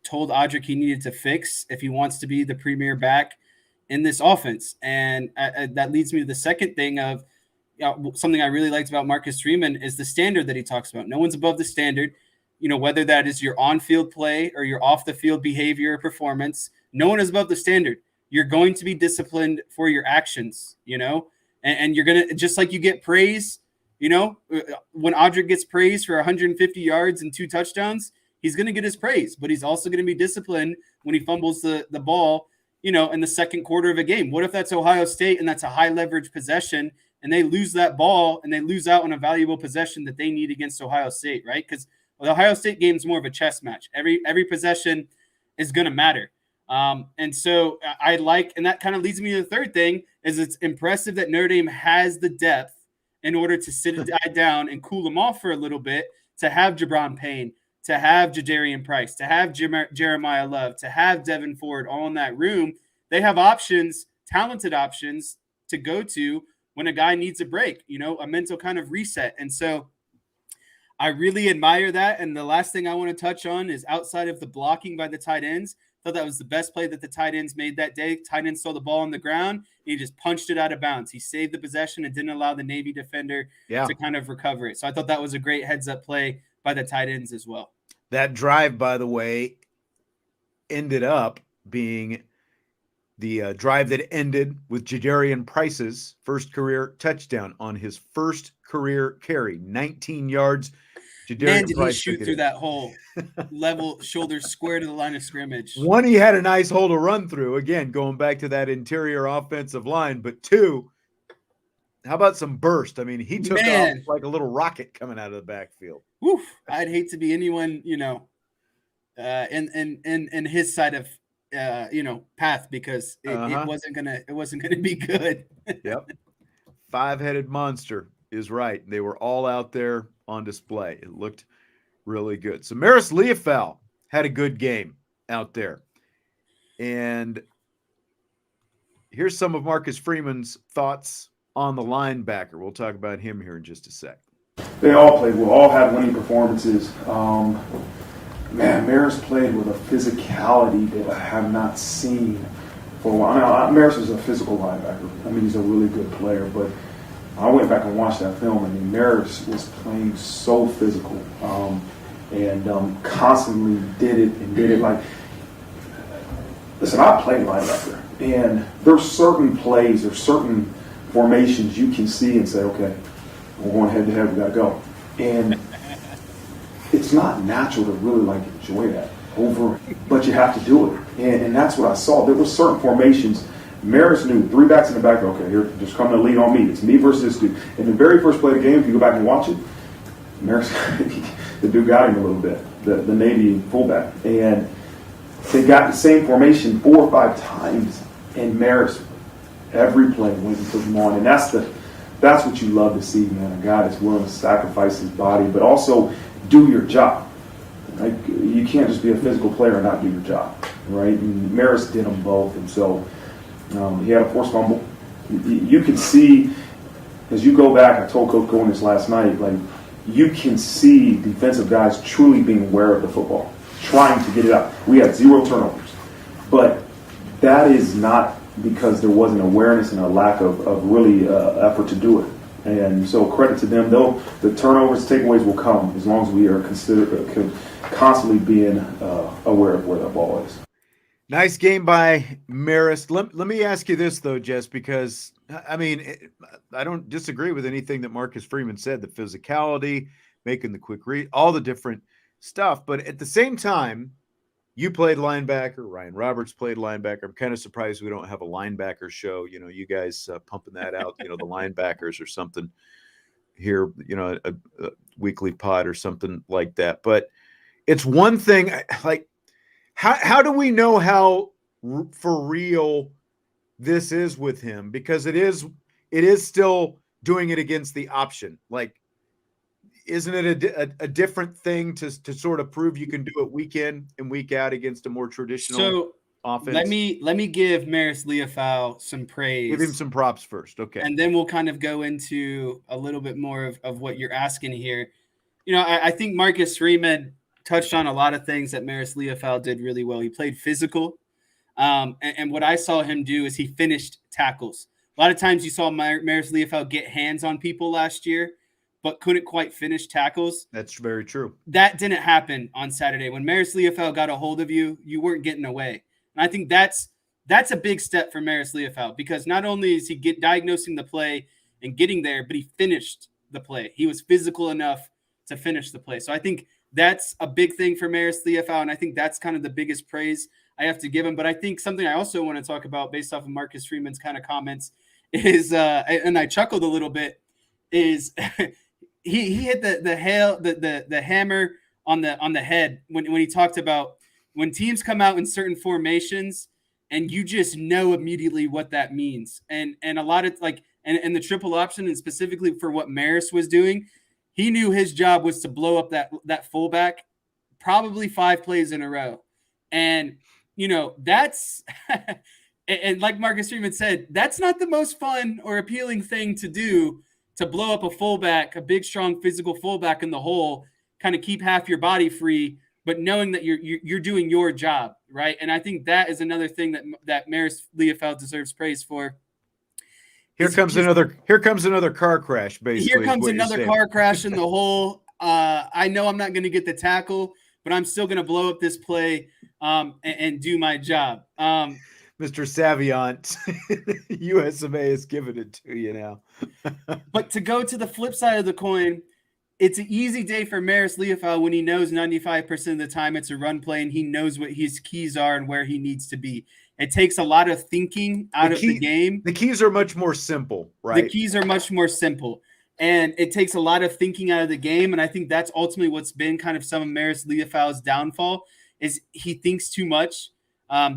[SPEAKER 2] told Audric he needed to fix if he wants to be the premier back in this offense. And that leads me to the second thing of something I really liked about Marcus Freeman is the standard that he talks about. No one's above the standard, whether that is your on-field play or your off-the-field behavior or performance. No one is above the standard. You're going to be disciplined for your actions, and you're going to, just like you get praise, when Audric gets praise for 150 yards and 2 touchdowns, he's going to get his praise, but he's also going to be disciplined when he fumbles the ball, in the second quarter of a game. What if that's Ohio State and that's a high leverage possession and they lose that ball and they lose out on a valuable possession that they need against Ohio State, right? Because the Ohio State game is more of a chess match. Every possession is going to matter. And so I like, and that kind of leads me to the third thing, is it's impressive that Notre Dame has the depth in order to sit a guy down and cool him off for a little bit, to have Jabron Payne, to have Jadarian Price, to have Jeremiah Love, to have Devin Ford all in that room. They have options, talented options to go to when a guy needs a break, a mental kind of reset. And so I really admire that. And the last thing I want to touch on is outside of the blocking by the tight ends. I thought that was the best play that the tight ends made that day. Tight end saw the ball on the ground, and he just punched it out of bounds. He saved the possession and didn't allow the Navy defender to kind of recover it. So I thought that was a great heads-up play by the tight ends as well.
[SPEAKER 1] That drive, by the way, ended up being the drive that ended with Jadarian Price's first career touchdown on his first career carry, 19 yards.
[SPEAKER 2] Man, did he shoot through that hole, level, shoulders square to the line of scrimmage.
[SPEAKER 1] One, he had a nice hole to run through, again, going back to that interior offensive line. But two, how about some burst? I mean, he took off like a little rocket coming out of the backfield.
[SPEAKER 2] Woof. I'd hate to be anyone, in his side of, path, because it wasn't gonna be good.
[SPEAKER 1] Yep. 5-headed monster is right. They were all out there on display. It looked really good. So Marist Liufau had a good game out there. And here's some of Marcus Freeman's thoughts on the linebacker. We'll talk about him here in just a sec.
[SPEAKER 3] They all played well, all had winning performances. Marist played with a physicality that I have not seen for a while. Marist is a physical linebacker. I mean, he's a really good player, but I went back and watched that film, and Marist was playing so physical, and constantly did it like. Listen, I played linebacker, and there's certain plays, there's certain formations you can see and say, okay, we're going head to head, we got to go, and it's not natural to really enjoy that but you have to do it, and that's what I saw. There were certain formations. Marist knew 3 backs in the back. Okay, here, just come to lead on me. It's me versus this dude. And the very first play of the game, if you go back and watch it, Marist, the dude got him a little bit, the Navy fullback. And they got the same formation 4 or 5 times, and Marist, every play, went and took him on. And that's what you love to see, man, a guy that's willing to sacrifice his body, but also do your job. You can't just be a physical player and not do your job, right? And Marist did them both, and so he had a forced fumble. You can see, as you go back, I told Coach Cohen this last night, you can see defensive guys truly being aware of the football, trying to get it out. We had 0 turnovers. But that is not because there wasn't awareness and a lack of really effort to do it. And so credit to them. The turnovers, takeaways will come as long as we are constantly being aware of where the ball is.
[SPEAKER 1] Nice game by Marist. Let me ask you this, though, Jess, because, I mean, I don't disagree with anything that Marcus Freeman said, the physicality, making the quick read, all the different stuff. But at the same time, you played linebacker. Ryan Roberts played linebacker. I'm kind of surprised we don't have a linebacker show. You know, you guys pumping that out, the linebackers or something here, a weekly pod or something like that. But it's one thing, like, how do we know how for real this is with him? Because it is still doing it against the option. Like, isn't it a different thing to sort of prove you can do it week in and week out against a more traditional offense?
[SPEAKER 2] Let me give Marist Liufau some praise.
[SPEAKER 1] Give him some props first, okay?
[SPEAKER 2] And then we'll kind of go into a little bit more of what you're asking here. I think Marcus Freeman touched on a lot of things that Marist Liufau did really well. He played physical. And what I saw him do is he finished tackles. A lot of times you saw Marist Liufau get hands on people last year, but couldn't quite finish tackles.
[SPEAKER 1] That's very true.
[SPEAKER 2] That didn't happen on Saturday. When Marist Liufau got a hold of you, you weren't getting away. And I think that's a big step for Marist Liufau, because not only is he diagnosing the play and getting there, but he finished the play. He was physical enough to finish the play. So I think that's a big thing for Marist Liufau, and I think that's kind of the biggest praise I have to give him. But I think something I also want to talk about based off of Marcus Freeman's kind of comments is, and I chuckled a little bit, is he hit the hammer on the head when he talked about when teams come out in certain formations and you just know immediately what that means. And a lot of and the triple option, and specifically for what Marist was doing, he knew his job was to blow up that fullback probably 5 plays in a row. And, that's and like Marcus Freeman said, that's not the most fun or appealing thing to do, to blow up a fullback, a big, strong, physical fullback in the hole, kind of keep half your body free, but knowing that you're doing your job, right? And I think that is another thing that Marist Liufau deserves praise for.
[SPEAKER 1] Here comes another car crash, basically.
[SPEAKER 2] Here comes another car crash in the hole. I know I'm not going to get the tackle, but I'm still going to blow up this play and do my job.
[SPEAKER 1] Mr. Savient, USMA has given it to you now.
[SPEAKER 2] But to go to the flip side of the coin, it's an easy day for Marist Liufau when he knows 95% of the time it's a run play and he knows what his keys are and where he needs to be. It takes a lot of thinking out of the game.
[SPEAKER 1] The keys are much more simple, right?
[SPEAKER 2] The keys are much more simple. And it takes a lot of thinking out of the game. And I think that's ultimately what's been kind of some of Marist Liufau's downfall, is he thinks too much,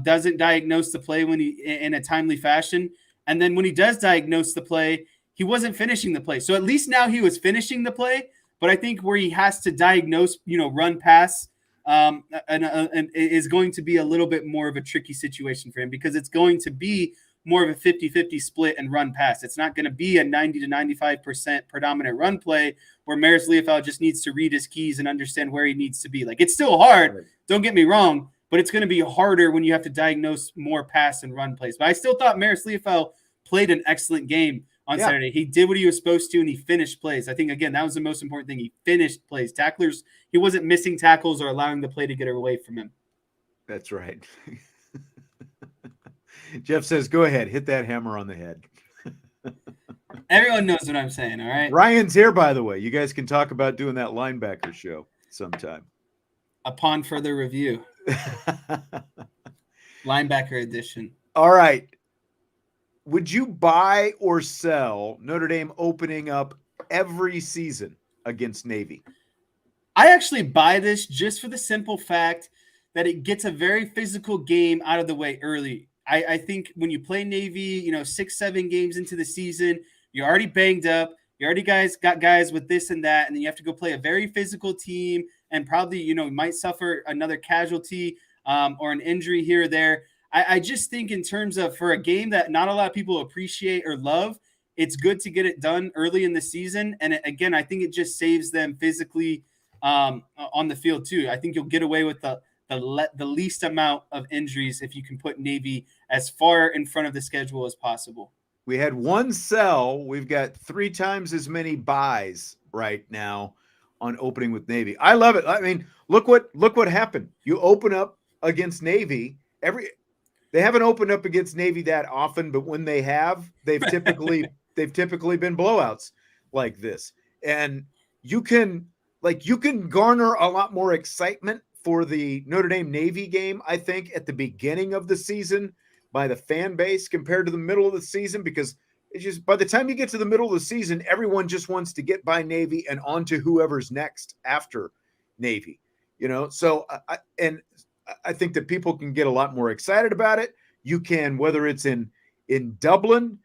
[SPEAKER 2] doesn't diagnose the play in a timely fashion. And then when he does diagnose the play, he wasn't finishing the play. So at least now he was finishing the play. But I think where he has to diagnose, run pass, and is going to be a little bit more of a tricky situation for him, because it's going to be more of a 50-50 split and run pass. It's not going to be a 90 to 95% predominant run play where Marist Liufau just needs to read his keys and understand where he needs to be. Like, it's still hard, don't get me wrong, but it's going to be harder when you have to diagnose more pass and run plays. But I still thought Marist Liufau played an excellent game on Saturday. He did what he was supposed to, and he finished plays. I think, again, that was the most important thing. He finished plays. Tacklers, he wasn't missing tackles or allowing the play to get away from him.
[SPEAKER 1] That's right. Jeff says, go ahead, hit that hammer on the head.
[SPEAKER 2] Everyone knows what I'm saying, all right?
[SPEAKER 1] Ryan's here, by the way. You guys can talk about doing that linebacker show sometime.
[SPEAKER 2] Upon further review. Linebacker edition.
[SPEAKER 1] All right. Would you buy or sell Notre Dame opening up every season against Navy?
[SPEAKER 2] I actually buy this just for the simple fact that it gets a very physical game out of the way early. I think when you play Navy, 6-7 games into the season, you're already banged up. You already got guys with this and that, and then you have to go play a very physical team and probably, might suffer another casualty or an injury here or there. I just think in terms of, for a game that not a lot of people appreciate or love, it's good to get it done early in the season. And again, I think it just saves them physically on the field too. I think you'll get away with the least amount of injuries if you can put Navy as far in front of the schedule as possible.
[SPEAKER 1] We had one sell. We've got 3 times as many buys right now on opening with Navy. I love it. I mean, look what happened. You open up against Navy. They haven't opened up against Navy that often, but when they have, they've typically been blowouts like this. And you can garner a lot more excitement for the Notre Dame Navy game, I think, at the beginning of the season by the fan base compared to the middle of the season, because it's just by the time you get to the middle of the season, everyone just wants to get by Navy and on to whoever's next after Navy. So I think that people can get a lot more excited about it. You can, whether it's in Dublin,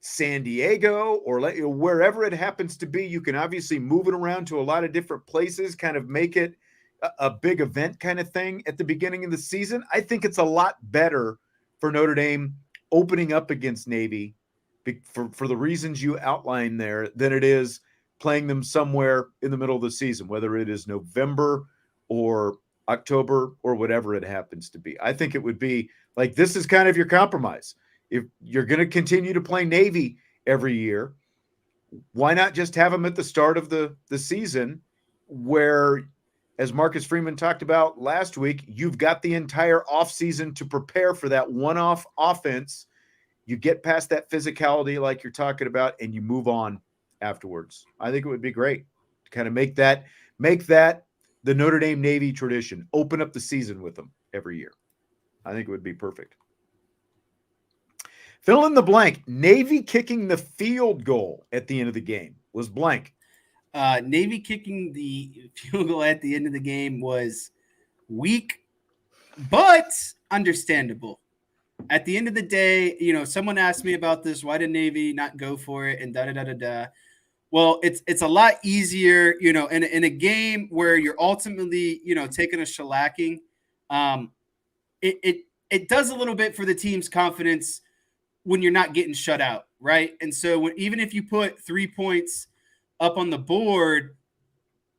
[SPEAKER 1] San Diego, or wherever it happens to be, you can obviously move it around to a lot of different places, kind of make it a big event kind of thing at the beginning of the season. I think it's a lot better for Notre Dame opening up against Navy for the reasons you outlined there than it is playing them somewhere in the middle of the season, whether it is November or October or whatever it happens to be. I think it would be like, this is kind of your compromise. If you're going to continue to play Navy every year, why not just have them at the start of the season where, as Marcus Freeman talked about last week, you've got the entire offseason to prepare for that one-off offense. You get past that physicality like you're talking about, and you move on afterwards. I think it would be great to kind of make that the Notre Dame Navy tradition. Open up the season with them every year. I think it would be perfect. Fill in the blank. Navy kicking the field goal at the end of the game was blank.
[SPEAKER 2] Navy kicking the field goal at the end of the game was weak, but understandable. At the end of the day, someone asked me about this. Why did Navy not go for it? And da-da-da-da-da. Well, it's a lot easier, in a game where you're ultimately, taking a shellacking. It does a little bit for the team's confidence when you're not getting shut out, right? And so even if you put 3 points up on the board,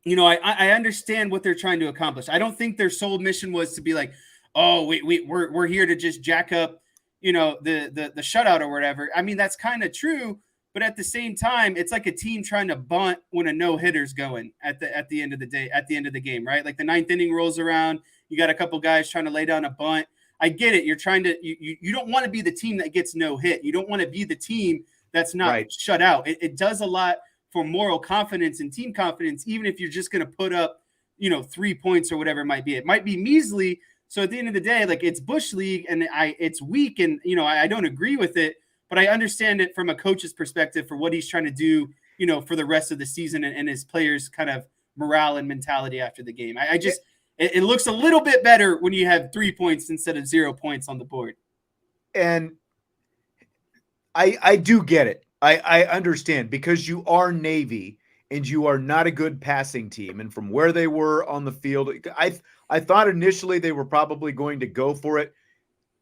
[SPEAKER 2] I understand what they're trying to accomplish. I don't think their sole mission was to be like, oh, we're here to just jack up, the shutout or whatever. I mean, that's kind of true, but at the same time, it's like a team trying to bunt when a no-hitter's going at the end of the day, at the end of the game, right? Like the 9th inning rolls around, you got a couple guys trying to lay down a bunt. I get it. You're trying to you don't want to be the team that gets no hit. You don't want to be the team that's not shut out. It does a lot for moral confidence and team confidence, even if you're just going to put up, 3 points or whatever it might be. It might be measly. So at the end of the day, like, it's Bush League and it's weak, and I don't agree with it, but I understand it from a coach's perspective for what he's trying to do, for the rest of the season and his players' kind of morale and mentality after the game. It looks a little bit better when you have 3 points instead of 0 points on the board.
[SPEAKER 1] And I do get it. I understand, because you are Navy and you are not a good passing team. And from where they were on the field, I thought initially they were probably going to go for it.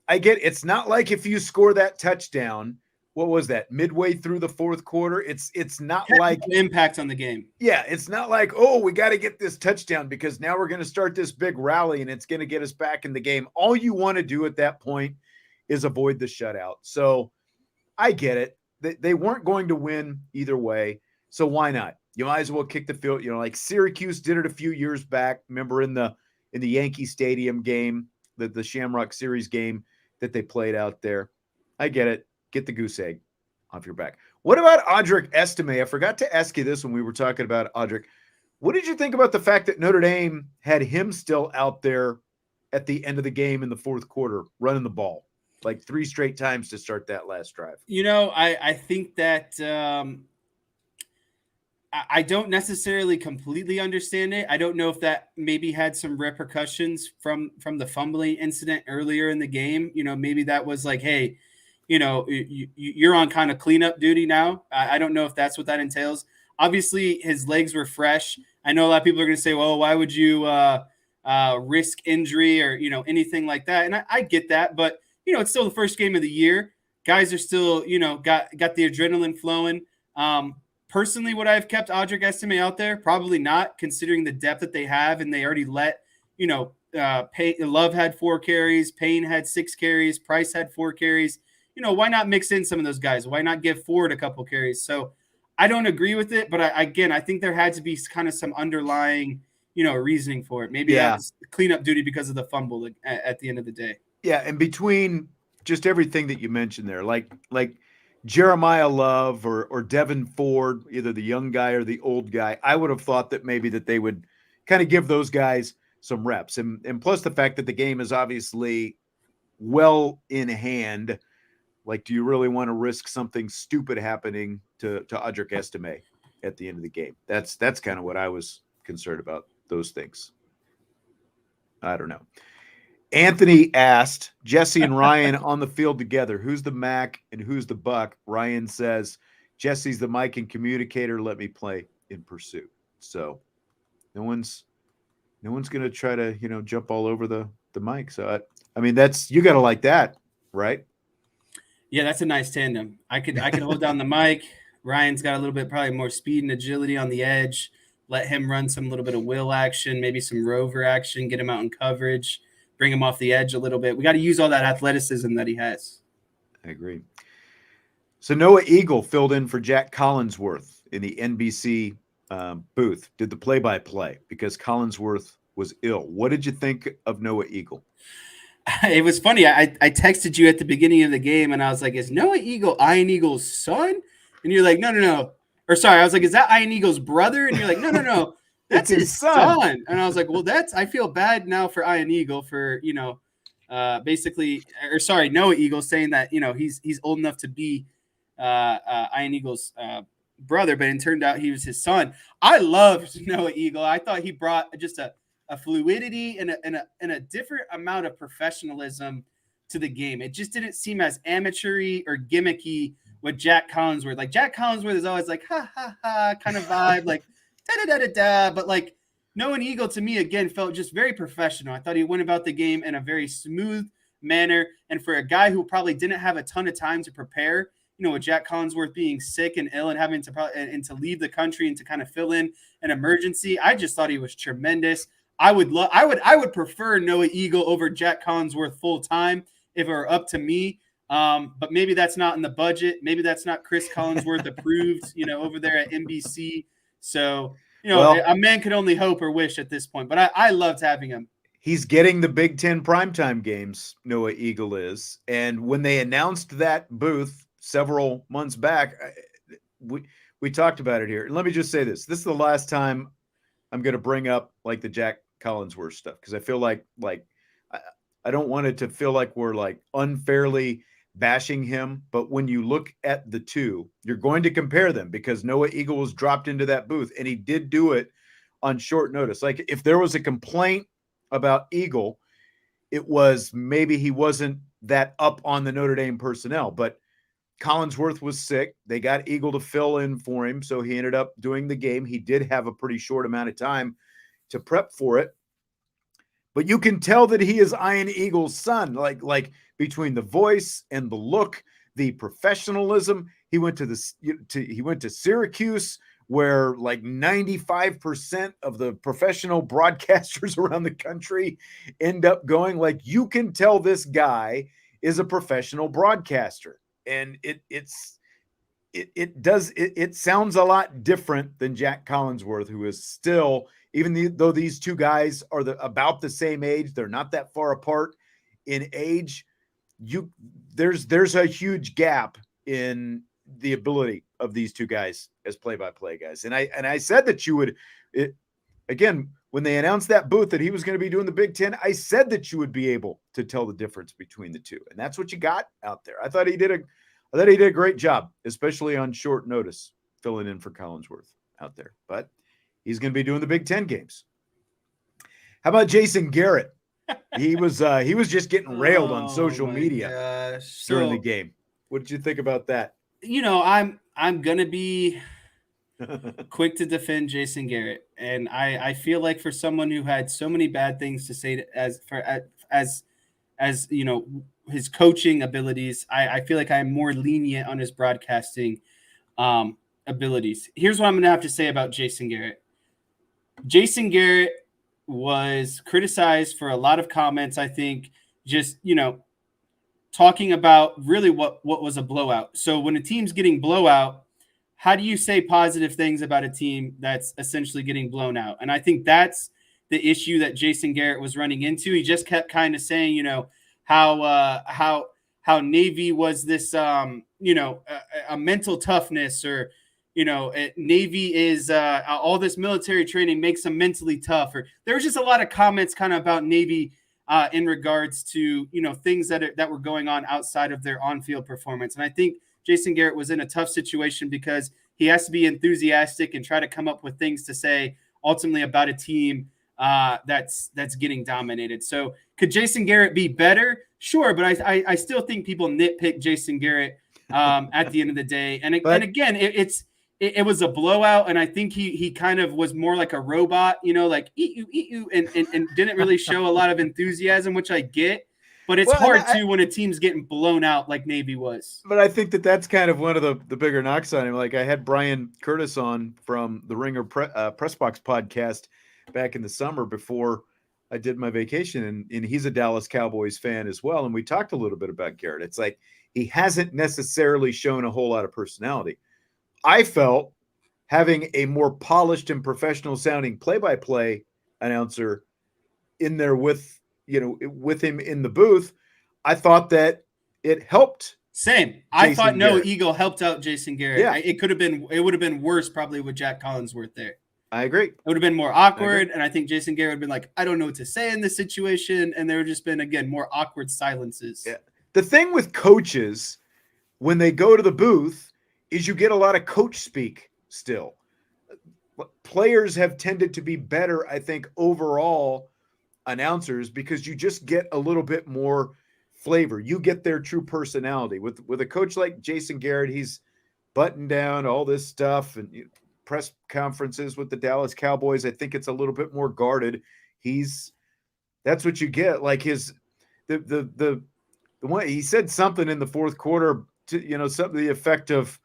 [SPEAKER 1] I get it's not like if you score that touchdown, what was that, midway through the fourth quarter? It's not like
[SPEAKER 2] impact on the game.
[SPEAKER 1] Yeah, it's not like, oh, we got to get this touchdown because now we're going to start this big rally and it's going to get us back in the game. All you want to do at that point is avoid the shutout. So I get it. They weren't going to win either way. So why not? You might as well kick the field. Like Syracuse did it a few years back. Remember in the Yankee Stadium game, the Shamrock Series game that they played out there. I get it. Get the goose egg off your back. What about Audric Estime? I forgot to ask you this when we were talking about Audric. What did you think about the fact that Notre Dame had him still out there at the end of the game in the fourth quarter, running the ball like 3 straight times to start that last drive?
[SPEAKER 2] I think that I don't necessarily completely understand it. I don't know if that maybe had some repercussions from the fumbling incident earlier in the game. Maybe that was like, hey, you're on kind of cleanup duty now. I don't know if that's what that entails. Obviously, his legs were fresh. I know a lot of people are going to say, well, why would you risk injury or, anything like that? And I get that, but, it's still the first game of the year. Guys are still, got the adrenaline flowing. Personally, would I have kept Audric Estime out there? Probably not, considering the depth that they have, and they already let, Love had 4 carries, Payne had 6 carries, Price had 4 carries. why not mix in some of those guys? Why not give Ford a couple carries? So I don't agree with it, but I think there had to be kind of some underlying, reasoning for it. Maybe that was cleanup duty because of the fumble at the end of the day.
[SPEAKER 1] Yeah, and between just everything that you mentioned there, like Jeremiah Love or Devin Ford, either the young guy or the old guy, I would have thought that maybe that they would kind of give those guys some reps. And plus the fact that the game is obviously well in hand. Like, do you really want to risk something stupid happening to Audric Estime at the end of the game? That's kind of what I was concerned about, those things. I don't know. Anthony asked, Jesse and Ryan on the field together, who's the Mac and who's the Buck? Ryan says, Jesse's the Mike and communicator. Let me play in pursuit. So no one's going to try to, jump all over the mic. So, I mean, you got to like that, right?
[SPEAKER 2] Yeah, that's a nice tandem. I could hold down the mic. Ryan's got a little bit probably more speed and agility on the edge. Let him run some little bit of will action, maybe some rover action, get him out in coverage, bring him off the edge a little bit. We got to use all that athleticism that he has.
[SPEAKER 1] I agree. So Noah Eagle filled in for Jack Collinsworth in the NBC booth, did the play-by-play because Collinsworth was ill. What did you think of Noah Eagle?
[SPEAKER 2] It was funny. I texted you at the beginning of the game, and I was like, is Noah Eagle Ian Eagle's son? And you're like, no. Or sorry, I was like, is that Ian Eagle's brother? And you're like, no. That's his son. And I was like, well, I feel bad now for Ian Eagle for, Noah Eagle saying that, he's old enough to be Ian Eagle's brother, but it turned out he was his son. I loved Noah Eagle. I thought he brought just a fluidity and a different amount of professionalism to the game. It just didn't seem as amateur-y or gimmicky with Jack Collinsworth. Like Jack Collinsworth is always like, ha, ha, ha, kind of vibe, like da-da-da-da-da. But like Noah Eagle to me, again, felt just very professional. I thought he went about the game in a very smooth manner. And for a guy who probably didn't have a ton of time to prepare, with Jack Collinsworth being sick and ill and having to leave the country and to kind of fill in an emergency, I just thought he was tremendous. I would prefer Noah Eagle over Jack Collinsworth full time if it were up to me. But maybe that's not in the budget. Maybe that's not Chris Collinsworth approved, over there at NBC. So, a man could only hope or wish at this point. But I loved having him.
[SPEAKER 1] He's getting the Big Ten primetime games, Noah Eagle is. And when they announced that booth several months back, we talked about it here. Let me just say this. This is the last time I'm going to bring up like the Jack Collinsworth stuff because I feel like I don't want it to feel like we're like unfairly bashing him. But when you look at the two, you're going to compare them because Noah Eagle was dropped into that booth and he did do it on short notice. Like if there was a complaint about Eagle, it was maybe he wasn't that up on the Notre Dame personnel, but Collinsworth was sick. They got Eagle to fill in for him, so he ended up doing the game. He did have a pretty short amount of time to prep for it. But you can tell that he is Ian Eagle's son, like between the voice and the look, the professionalism. He went to Syracuse, where like 95% of the professional broadcasters around the country end up going. Like you can tell this guy is a professional broadcaster. And it sounds a lot different than Jack Collinsworth, who is still, though these two guys are about the same age, they're not that far apart in age. There's a huge gap in the ability of these two guys as play-by-play guys. And I said that you would, again, when they announced that booth that he was going to be doing the Big Ten, I said that you would be able to tell the difference between the two. And that's what you got out there. I thought he did a great job, especially on short notice, filling in for Collinsworth out there. But he's going to be doing the Big Ten games. How about Jason Garrett? He was just getting railed on social media during the game. What did you think about that?
[SPEAKER 2] I'm going to be quick to defend Jason Garrett. And I feel like for someone who had so many bad things to say as his coaching abilities, I feel like I'm more lenient on his broadcasting abilities. Here's what I'm going to have to say about Jason Garrett. Jason Garrett was criticized for a lot of comments, I think, just, talking about really what was a blowout. So when a team's getting blowout, how do you say positive things about a team that's essentially getting blown out? And I think that's the issue that Jason Garrett was running into. He just kept kind of saying, how Navy was this, a mental toughness, or, Navy is all this military training makes them mentally tough. Or there was just a lot of comments kind of about Navy in regards to, things that were going on outside of their on-field performance. And I think Jason Garrett was in a tough situation because he has to be enthusiastic and try to come up with things to say ultimately about a team that's getting dominated. So could Jason Garrett be better? Sure, but I still think people nitpick Jason Garrett at the end of the day. And again, it was a blowout, and I think he kind of was more like a robot, like eat you, and didn't really show a lot of enthusiasm, which I get. But it's hard when a team's getting blown out like Navy was.
[SPEAKER 1] But I think that's kind of one of the bigger knocks on him. Like I had Brian Curtis on from the Ringer Press Box podcast back in the summer before I did my vacation, and he's a Dallas Cowboys fan as well. And we talked a little bit about Garrett. It's like he hasn't necessarily shown a whole lot of personality. I felt having a more polished and professional sounding play-by-play announcer in there with him in the booth, I thought that it helped.
[SPEAKER 2] Same. I thought No Eagle helped out Jason Garrett. Yeah. It would have been worse probably with Jack Collinsworth there.
[SPEAKER 1] I agree.
[SPEAKER 2] It would have been more awkward, and I think Jason Garrett would have been like, I don't know what to say in this situation, and there would just been, again, more awkward silences.
[SPEAKER 1] Yeah. The thing with coaches, when they go to the booth, is you get a lot of coach speak still. Players have tended to be better, I think, overall announcers, because you just get a little bit more flavor. You get their true personality. With a coach like Jason Garrett, he's buttoned down all this stuff, and press conferences with the Dallas Cowboys, I think it's a little bit more guarded. That's what you get. Like the one, he said something in the fourth quarter to, something to the effect of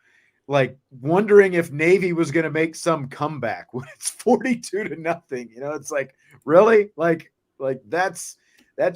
[SPEAKER 1] like wondering if Navy was going to make some comeback when it's 42-0. It's like, really? Like that's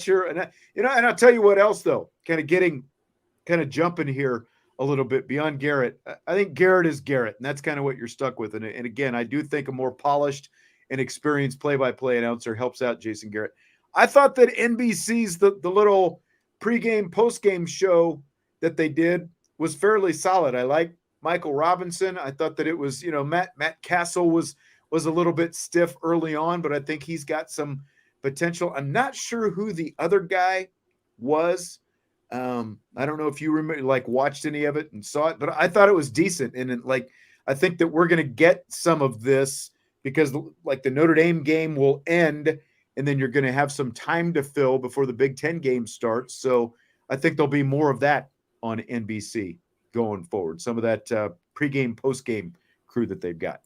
[SPEAKER 1] your, and I'll tell you what else though, kind of jumping here a little bit beyond Garrett. I think Garrett is Garrett, and that's kind of what you're stuck with. And again, I do think a more polished and experienced play-by-play announcer helps out Jason Garrett. I thought that NBC's the little pregame, postgame show that they did was fairly solid. I like Michael Robinson. I thought that it was, Matt Castle was a little bit stiff early on, but I think he's got some potential. I'm not sure who the other guy was. I don't know if you remember, watched any of it and saw it, but I thought it was decent. And I think that we're going to get some of this because the Notre Dame game will end, and then you're going to have some time to fill before the Big Ten game starts. So I think there'll be more of that on NBC going forward. Some of that pregame, postgame crew that they've got.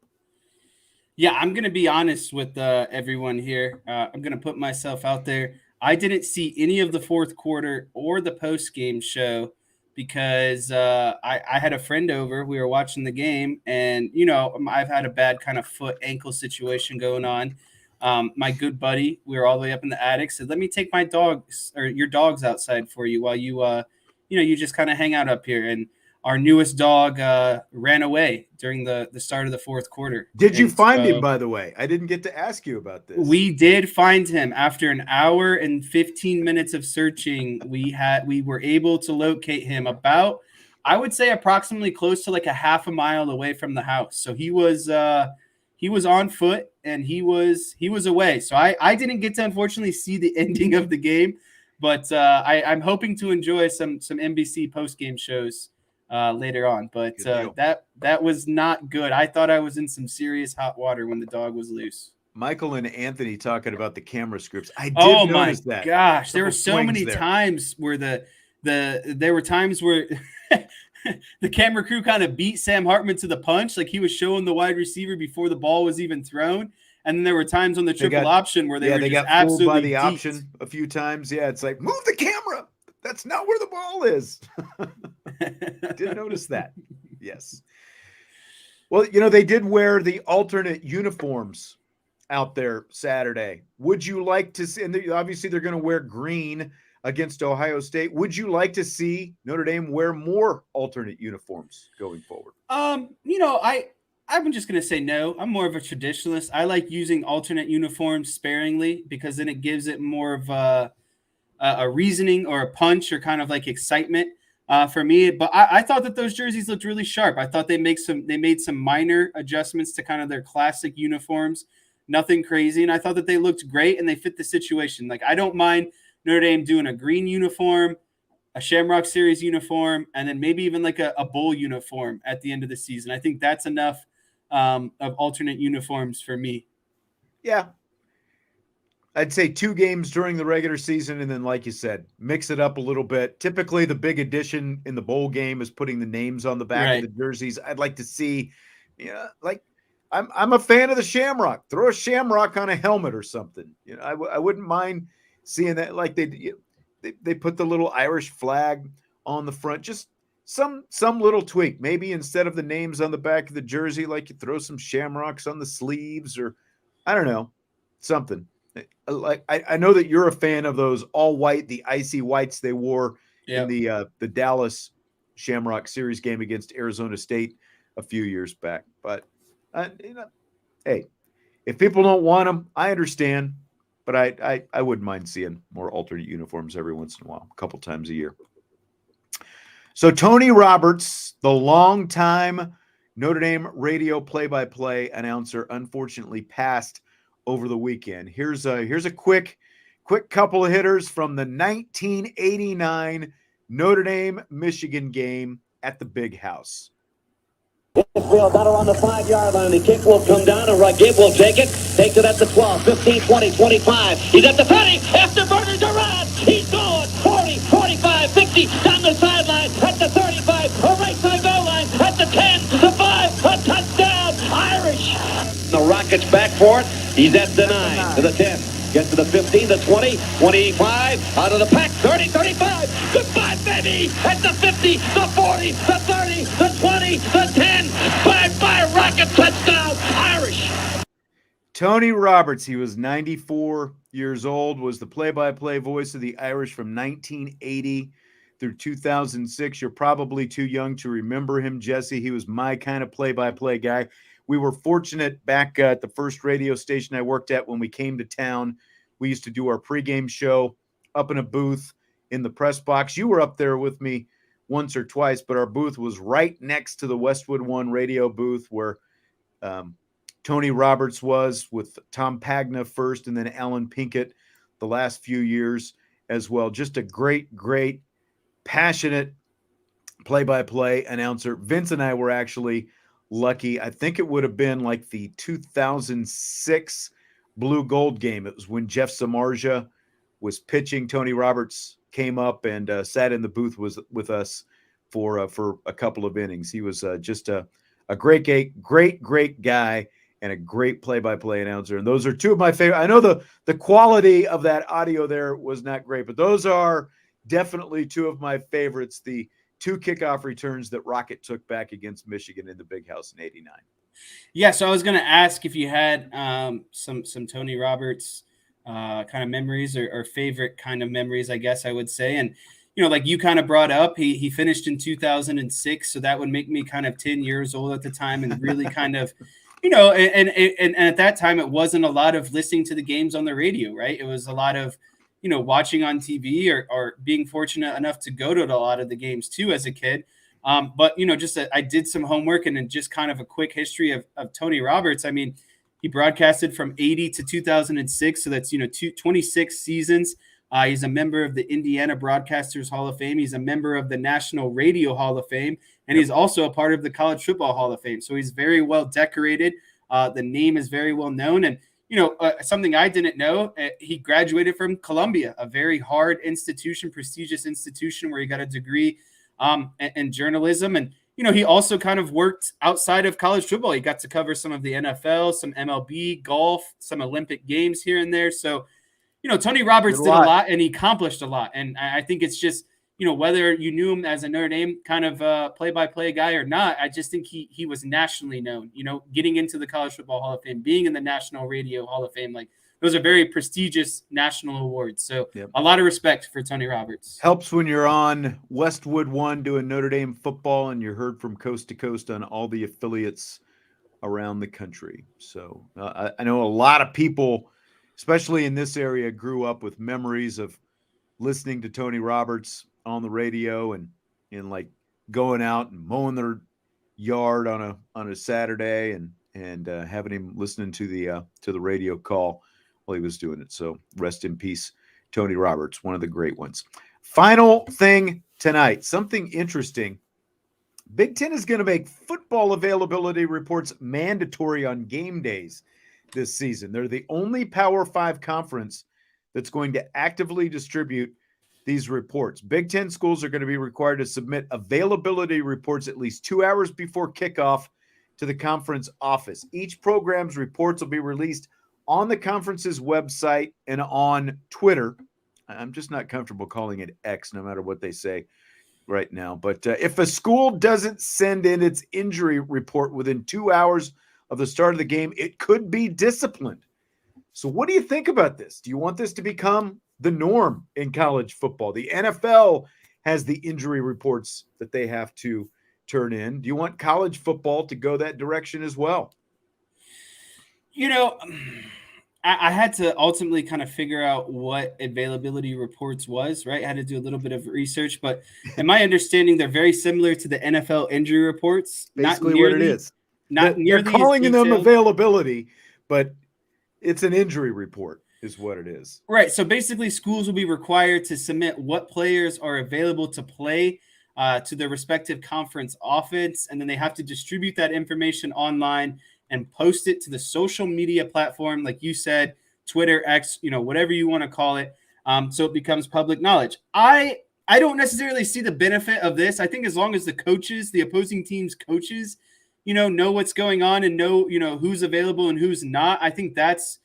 [SPEAKER 2] Yeah, I'm going to be honest with everyone here. I'm going to put myself out there. I didn't see any of the fourth quarter or the post-game show because I had a friend over. We were watching the game, and, I've had a bad kind of foot ankle situation going on. My good buddy, we were all the way up in the attic, said, let me take my dogs or your dogs outside for you while you, you just kind of hang out up here. And our newest dog ran away during the start of the fourth quarter.
[SPEAKER 1] Did you find him, by the way? I didn't get to ask you about this.
[SPEAKER 2] We did find him after an hour and 15 minutes of searching. We were able to locate him about, I would say, approximately close to like a half a mile away from the house. So he was on foot and he was away. So I didn't get to unfortunately see the ending of the game, but I'm hoping to enjoy some NBC post game shows later on, but that was not good. I thought I was in some serious hot water when the dog was loose.
[SPEAKER 1] Michael and Anthony talking about the camera scripts. I did notice that.
[SPEAKER 2] Gosh, there were so many times where there were times where the camera crew kind of beat Sam Hartman to the punch, like he was showing the wide receiver before the ball was even thrown. And then there were times on the triple option where they got
[SPEAKER 1] fooled by the option a few times. Yeah, it's like, move the camera. That's not where the ball is. Didn't notice that. Yes. Well, they did wear the alternate uniforms out there Saturday. Would you like to see, and obviously they're going to wear green. against Ohio State. Would you like to see Notre Dame wear more alternate uniforms going forward?
[SPEAKER 2] I'm just going to say no. I'm more of a traditionalist. I like using alternate uniforms sparingly because then it gives it more of a reasoning or a punch or kind of like excitement for me. But I thought that those jerseys looked really sharp. I thought they made some minor adjustments to kind of their classic uniforms, nothing crazy. And I thought that they looked great and they fit the situation. Like I don't mind Notre Dame doing a green uniform, a Shamrock Series uniform, and then maybe even like a bowl uniform at the end of the season. I think that's enough of alternate uniforms for me.
[SPEAKER 1] Yeah. I'd say 2 games during the regular season, and then, like you said, mix it up a little bit. Typically, the big addition in the bowl game is putting the names on the back of the jerseys. I'd like to see, like I'm a fan of the Shamrock. Throw a Shamrock on a helmet or something. I wouldn't mind seeing that. Like they put the little Irish flag on the front. Just some little tweak. Maybe instead of the names on the back of the jersey, like you throw some Shamrocks on the sleeves, or I don't know, something. Like I know that you're a fan of those all white, the icy whites they wore in the Dallas Shamrock Series game against Arizona State a few years back. But hey, if people don't want them, I understand. But I wouldn't mind seeing more alternate uniforms every once in a while, a couple times a year. So Tony Roberts, the longtime Notre Dame radio play-by-play announcer, unfortunately passed over the weekend. Here's a quick couple of hitters from the 1989 Notre Dame Michigan game at the Big House.
[SPEAKER 4] Field got around the 5-yard line. The kick will come down, and Gibb will take it. Takes it at the 12, 15, 20, 25. He's at the 30. Afterburners are on. He's going 40, 45, 50. Down the sideline at the 35. A right side goal line at the 10, the 5. A touchdown, Irish. The Rockets back for it. He's at the 9 to the 10. Gets to the 15, the 20, 25, out of the pack, 30, 35. Goodbye, baby. At the 50, the 40, the 30, the 20, the 10. Bye-bye, Rocket, touchdown, Irish.
[SPEAKER 1] Tony Roberts, he was 94 years old, was the play-by-play voice of the Irish from 1980 through 2006. You're probably too young to remember him, Jesse. He was my kind of play-by-play guy. We were fortunate back at the first radio station I worked at when we came to town. We used to do our pregame show up in a booth in the press box. You were up there with me once or twice, but our booth was right next to the Westwood One radio booth where Tony Roberts was, with Tom Pagna first and then Alan Pinkett the last few years as well. Just a great, passionate play-by-play announcer. Vince and I were actually lucky. I think it would have been like the 2006 Blue Gold game. It was when Jeff Samardzija was pitching. Tony Roberts came up and sat in the booth with us for a couple of innings. He was just a great guy and a great play-by-play announcer. And those are two of my favorite. I know the quality of that audio there was not great, but those are definitely two of my favorites. The 2 kickoff returns that Rocket took back against Michigan in the Big House in '89.
[SPEAKER 2] Yeah, so I was going to ask if you had some Tony Roberts kind of memories or favorite kind of memories, I guess I would say. And, like you kind of brought up, he finished in 2006, so that would make me kind of 10 years old at the time and really kind of, and at that time it wasn't a lot of listening to the games on the radio, right? It was a lot of watching on TV or being fortunate enough to go to a lot of the games too as a kid. But, I did some homework and then just kind of a quick history of Tony Roberts. I mean, he broadcasted from 80 to 2006. So that's, 26 seasons. He's a member of the Indiana Broadcasters Hall of Fame. He's a member of the National Radio Hall of Fame. And he's also a part of the College Football Hall of Fame. So he's very well decorated. The name is very well known. And, something I didn't know, he graduated from Columbia, a very hard institution, prestigious institution where he got a degree in journalism. And, he also kind of worked outside of college football. He got to cover some of the NFL, some MLB, golf, some Olympic games here and there. So, Tony Roberts did a lot and he accomplished a lot. And I think it's just, whether you knew him as a Notre Dame kind of play-by-play guy or not, I just think he was nationally known, getting into the College Football Hall of Fame, being in the National Radio Hall of Fame. Like, those are very prestigious national awards. So
[SPEAKER 1] Yep.
[SPEAKER 2] a lot of respect for Tony Roberts.
[SPEAKER 1] Helps when you're on Westwood One doing Notre Dame football and you're heard from coast to coast on all the affiliates around the country. So I know a lot of people, especially in this area, grew up with memories of listening to Tony Roberts on the radio and like going out and mowing their yard on a Saturday and having him listening to the radio call while he was doing it. So rest in peace, Tony Roberts, one of the great ones. Final thing tonight, something interesting. Big Ten is going to make football availability reports mandatory on game days this season. They're the only Power 5 conference that's going to actively distribute these reports. Big Ten schools are going to be required to submit availability reports at least 2 hours before kickoff to the conference office. Each program's reports will be released on the conference's website and on Twitter. I'm just not comfortable calling it X, no matter what they say right now. But if a school doesn't send in its injury report within 2 hours of the start of the game, it could be disciplined. So what do you think about this? Do you want this to become the norm in college football? The NFL has the injury reports that they have to turn in. Do you want college football to go that direction as well?
[SPEAKER 2] You know, I had to ultimately kind of figure out what availability reports was, right? I had to do a little bit of research, but in my understanding, they're very similar to the NFL injury reports.
[SPEAKER 1] Basically what it is. They're calling them availability, but it's an injury report is what it is.
[SPEAKER 2] Right. So basically schools will be required to submit what players are available to play to their respective conference office, and then they have to distribute that information online and post it to the social media platform, like you said, Twitter, X, whatever you want to call it. So it becomes public knowledge. I don't necessarily see the benefit of this. I think as long as the coaches, the opposing team's coaches, know what's going on and know who's available and who's not, I think that's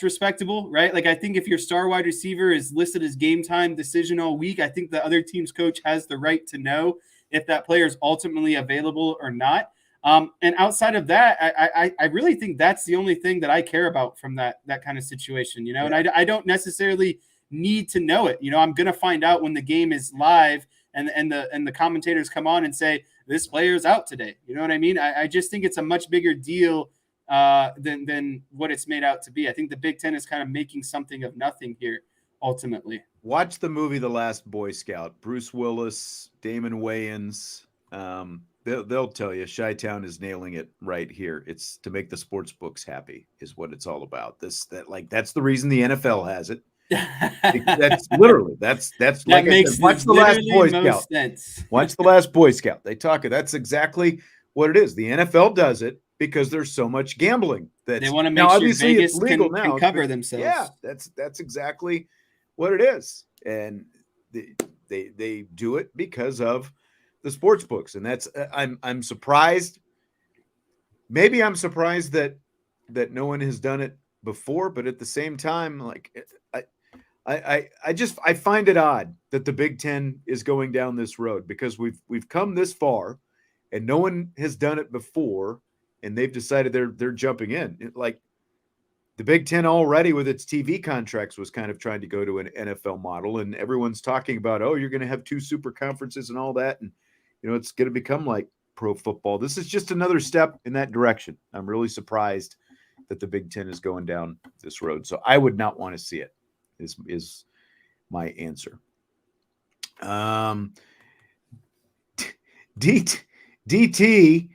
[SPEAKER 2] respectable, right? Like, I think if your star wide receiver is listed as game time decision all week, I think the other team's coach has the right to know if that player is ultimately available or not. And outside of that, I really think that's the only thing that I care about from that kind of situation,
[SPEAKER 1] Yeah.
[SPEAKER 2] And I don't necessarily need to know it. I'm going to find out when the game is live and the commentators come on and say, this player is out today. You know what I mean? I just think it's a much bigger deal than what it's made out to be. I think the Big Ten is kind of making something of nothing here, ultimately.
[SPEAKER 1] Watch the movie The Last Boy Scout. Bruce Willis, Damon Wayans, they'll tell you Chi-Town is nailing it right here. It's to make the sports books happy is what it's all about. That's the reason the NFL has it. That's literally that's
[SPEAKER 2] that
[SPEAKER 1] like
[SPEAKER 2] makes
[SPEAKER 1] I said, watch The Last Boy Scout.
[SPEAKER 2] Sense.
[SPEAKER 1] Watch The Last Boy Scout. They talk it. That's exactly what it is. The NFL does it because there's so much gambling that
[SPEAKER 2] they want to make sure
[SPEAKER 1] obviously
[SPEAKER 2] Vegas
[SPEAKER 1] it's legal
[SPEAKER 2] can
[SPEAKER 1] now.
[SPEAKER 2] cover themselves.
[SPEAKER 1] Yeah, that's exactly what it is, and they do it because of the sports books, and that's I'm surprised. Maybe I'm surprised that no one has done it before, but at the same time, like I find it odd that the Big Ten is going down this road because we've come this far, and no one has done it before, and they've decided they're jumping in. Like the Big Ten already with its TV contracts was kind of trying to go to an NFL model, and everyone's talking about, oh, you're going to have 2 super conferences and all that, and it's going to become like pro football. This is just another step in that direction. I'm really surprised that the Big Ten is going down this road. So I would not want to see it. Is my answer. DT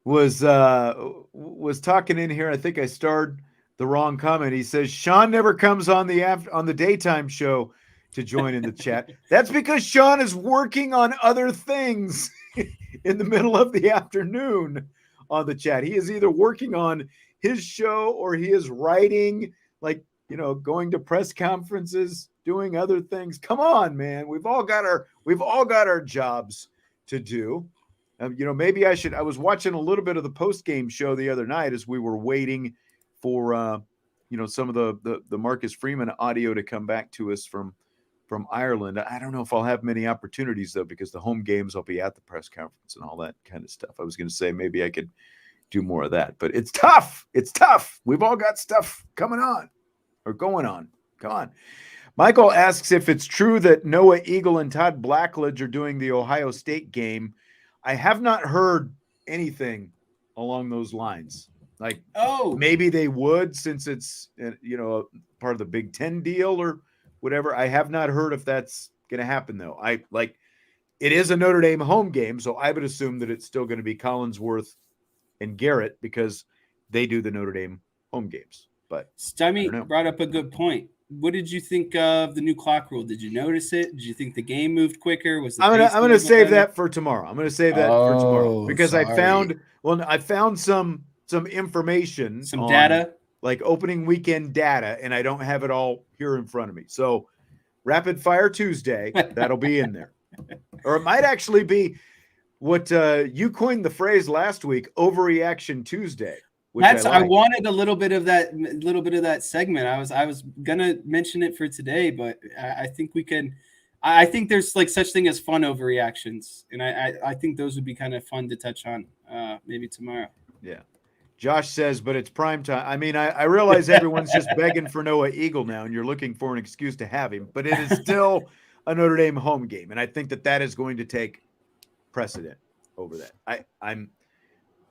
[SPEAKER 1] was talking in here. I think I starred the wrong comment. He says Sean never comes on the daytime show to join in the chat. That's because Sean is working on other things in the middle of the afternoon on the chat. He is either working on his show or he is writing, like, going to press conferences, doing other things. Come on, man. We've all got our jobs to do. Maybe I was watching a little bit of the post-game show the other night as we were waiting for, some of the Marcus Freeman audio to come back to us from Ireland. I don't know if I'll have many opportunities though, because the home games I'll be at the press conference and all that kind of stuff. I was going to say maybe I could do more of that, but it's tough. We've all got stuff coming on. or going on. Come on. Michael asks if it's true that Noah Eagle and Todd Blackledge are doing the Ohio State game. I have not heard anything along those lines. Like, maybe they would, since it's, part of the Big Ten deal or whatever. I have not heard if that's going to happen, though. It is a Notre Dame home game, so I would assume that it's still going to be Collinsworth and Garrett because they do the Notre Dame home games. But
[SPEAKER 2] Stymie brought up a good point. What did you think of the new clock rule? Did you notice it? Did you think the game moved quicker?
[SPEAKER 1] I'm gonna save that for tomorrow. I'm gonna save that for tomorrow because I found some information,
[SPEAKER 2] some data,
[SPEAKER 1] like opening weekend data, and I don't have it all here in front of me. So Rapid Fire Tuesday, that'll be in there. Or it might actually be what you coined the phrase last week, Overreaction Tuesday.
[SPEAKER 2] I wanted a little bit of that segment. I was gonna mention it for today, but I think we can. I think there's like such thing as fun overreactions, and I think those would be kind of fun to touch on maybe tomorrow.
[SPEAKER 1] Yeah. Josh says, but it's prime time. I mean, I realize everyone's just begging for Noah Eagle now, and you're looking for an excuse to have him, but it is still a Notre Dame home game, and I think that is going to take precedent over that.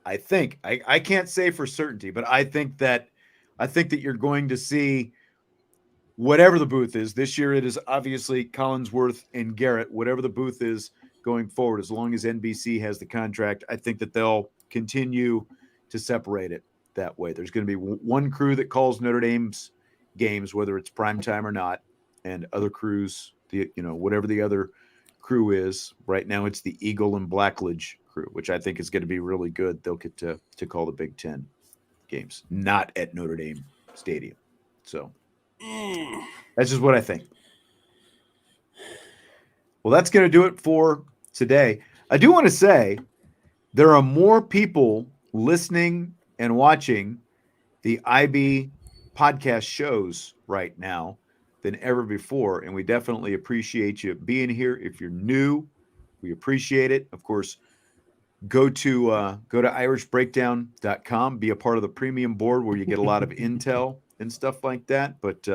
[SPEAKER 1] I think I can't say for certainty, but I think that you're going to see whatever the booth is. This year it is obviously Collinsworth and Garrett, whatever the booth is going forward, as long as NBC has the contract, I think that they'll continue to separate it that way. There's going to be one crew that calls Notre Dame's games, whether it's primetime or not, and other crews, whatever the other crew is. Right now it's the Eagle and Blackledge crew, which I think is going to be really good. They'll get to call the Big Ten games, not at Notre Dame Stadium. So that's just what I think. Well, that's going to do it for today. I do want to say there are more people listening and watching the IB podcast shows right now than ever before, and we definitely appreciate you being here. If you're new, we appreciate it. Of course, go to irishbreakdown.com, be a part of the premium board where you get a lot of intel and stuff like that. But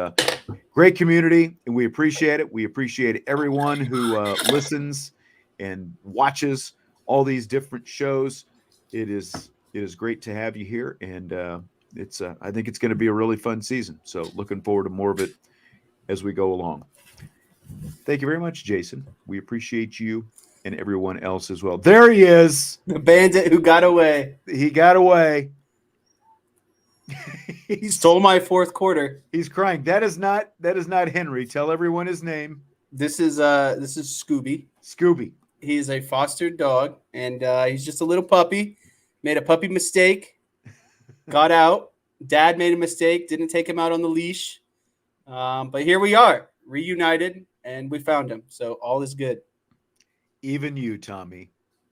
[SPEAKER 1] great community, and we appreciate it. We appreciate everyone who listens and watches all these different shows. It is great to have you here, and I think it's going to be a really fun season. So looking forward to more of it as we go along. Thank you very much, Jason. We appreciate you and everyone else as well. There he is.
[SPEAKER 2] The bandit who got away.
[SPEAKER 1] He got away.
[SPEAKER 2] He stole my fourth quarter.
[SPEAKER 1] He's crying. That is not Henry. Tell everyone his name.
[SPEAKER 2] This is Scooby.
[SPEAKER 1] Scooby.
[SPEAKER 2] He's a fostered dog, and he's just a little puppy. Made a puppy mistake. Got out. Dad made a mistake. Didn't take him out on the leash. But here we are, reunited, and we found him. So all is good.
[SPEAKER 1] Even you, Tommy.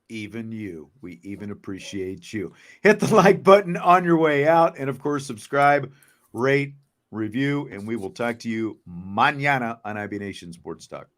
[SPEAKER 1] Even you. We even appreciate you. Hit the like button on your way out. And, of course, subscribe, rate, review, and we will talk to you mañana on IB Nation Sports Talk.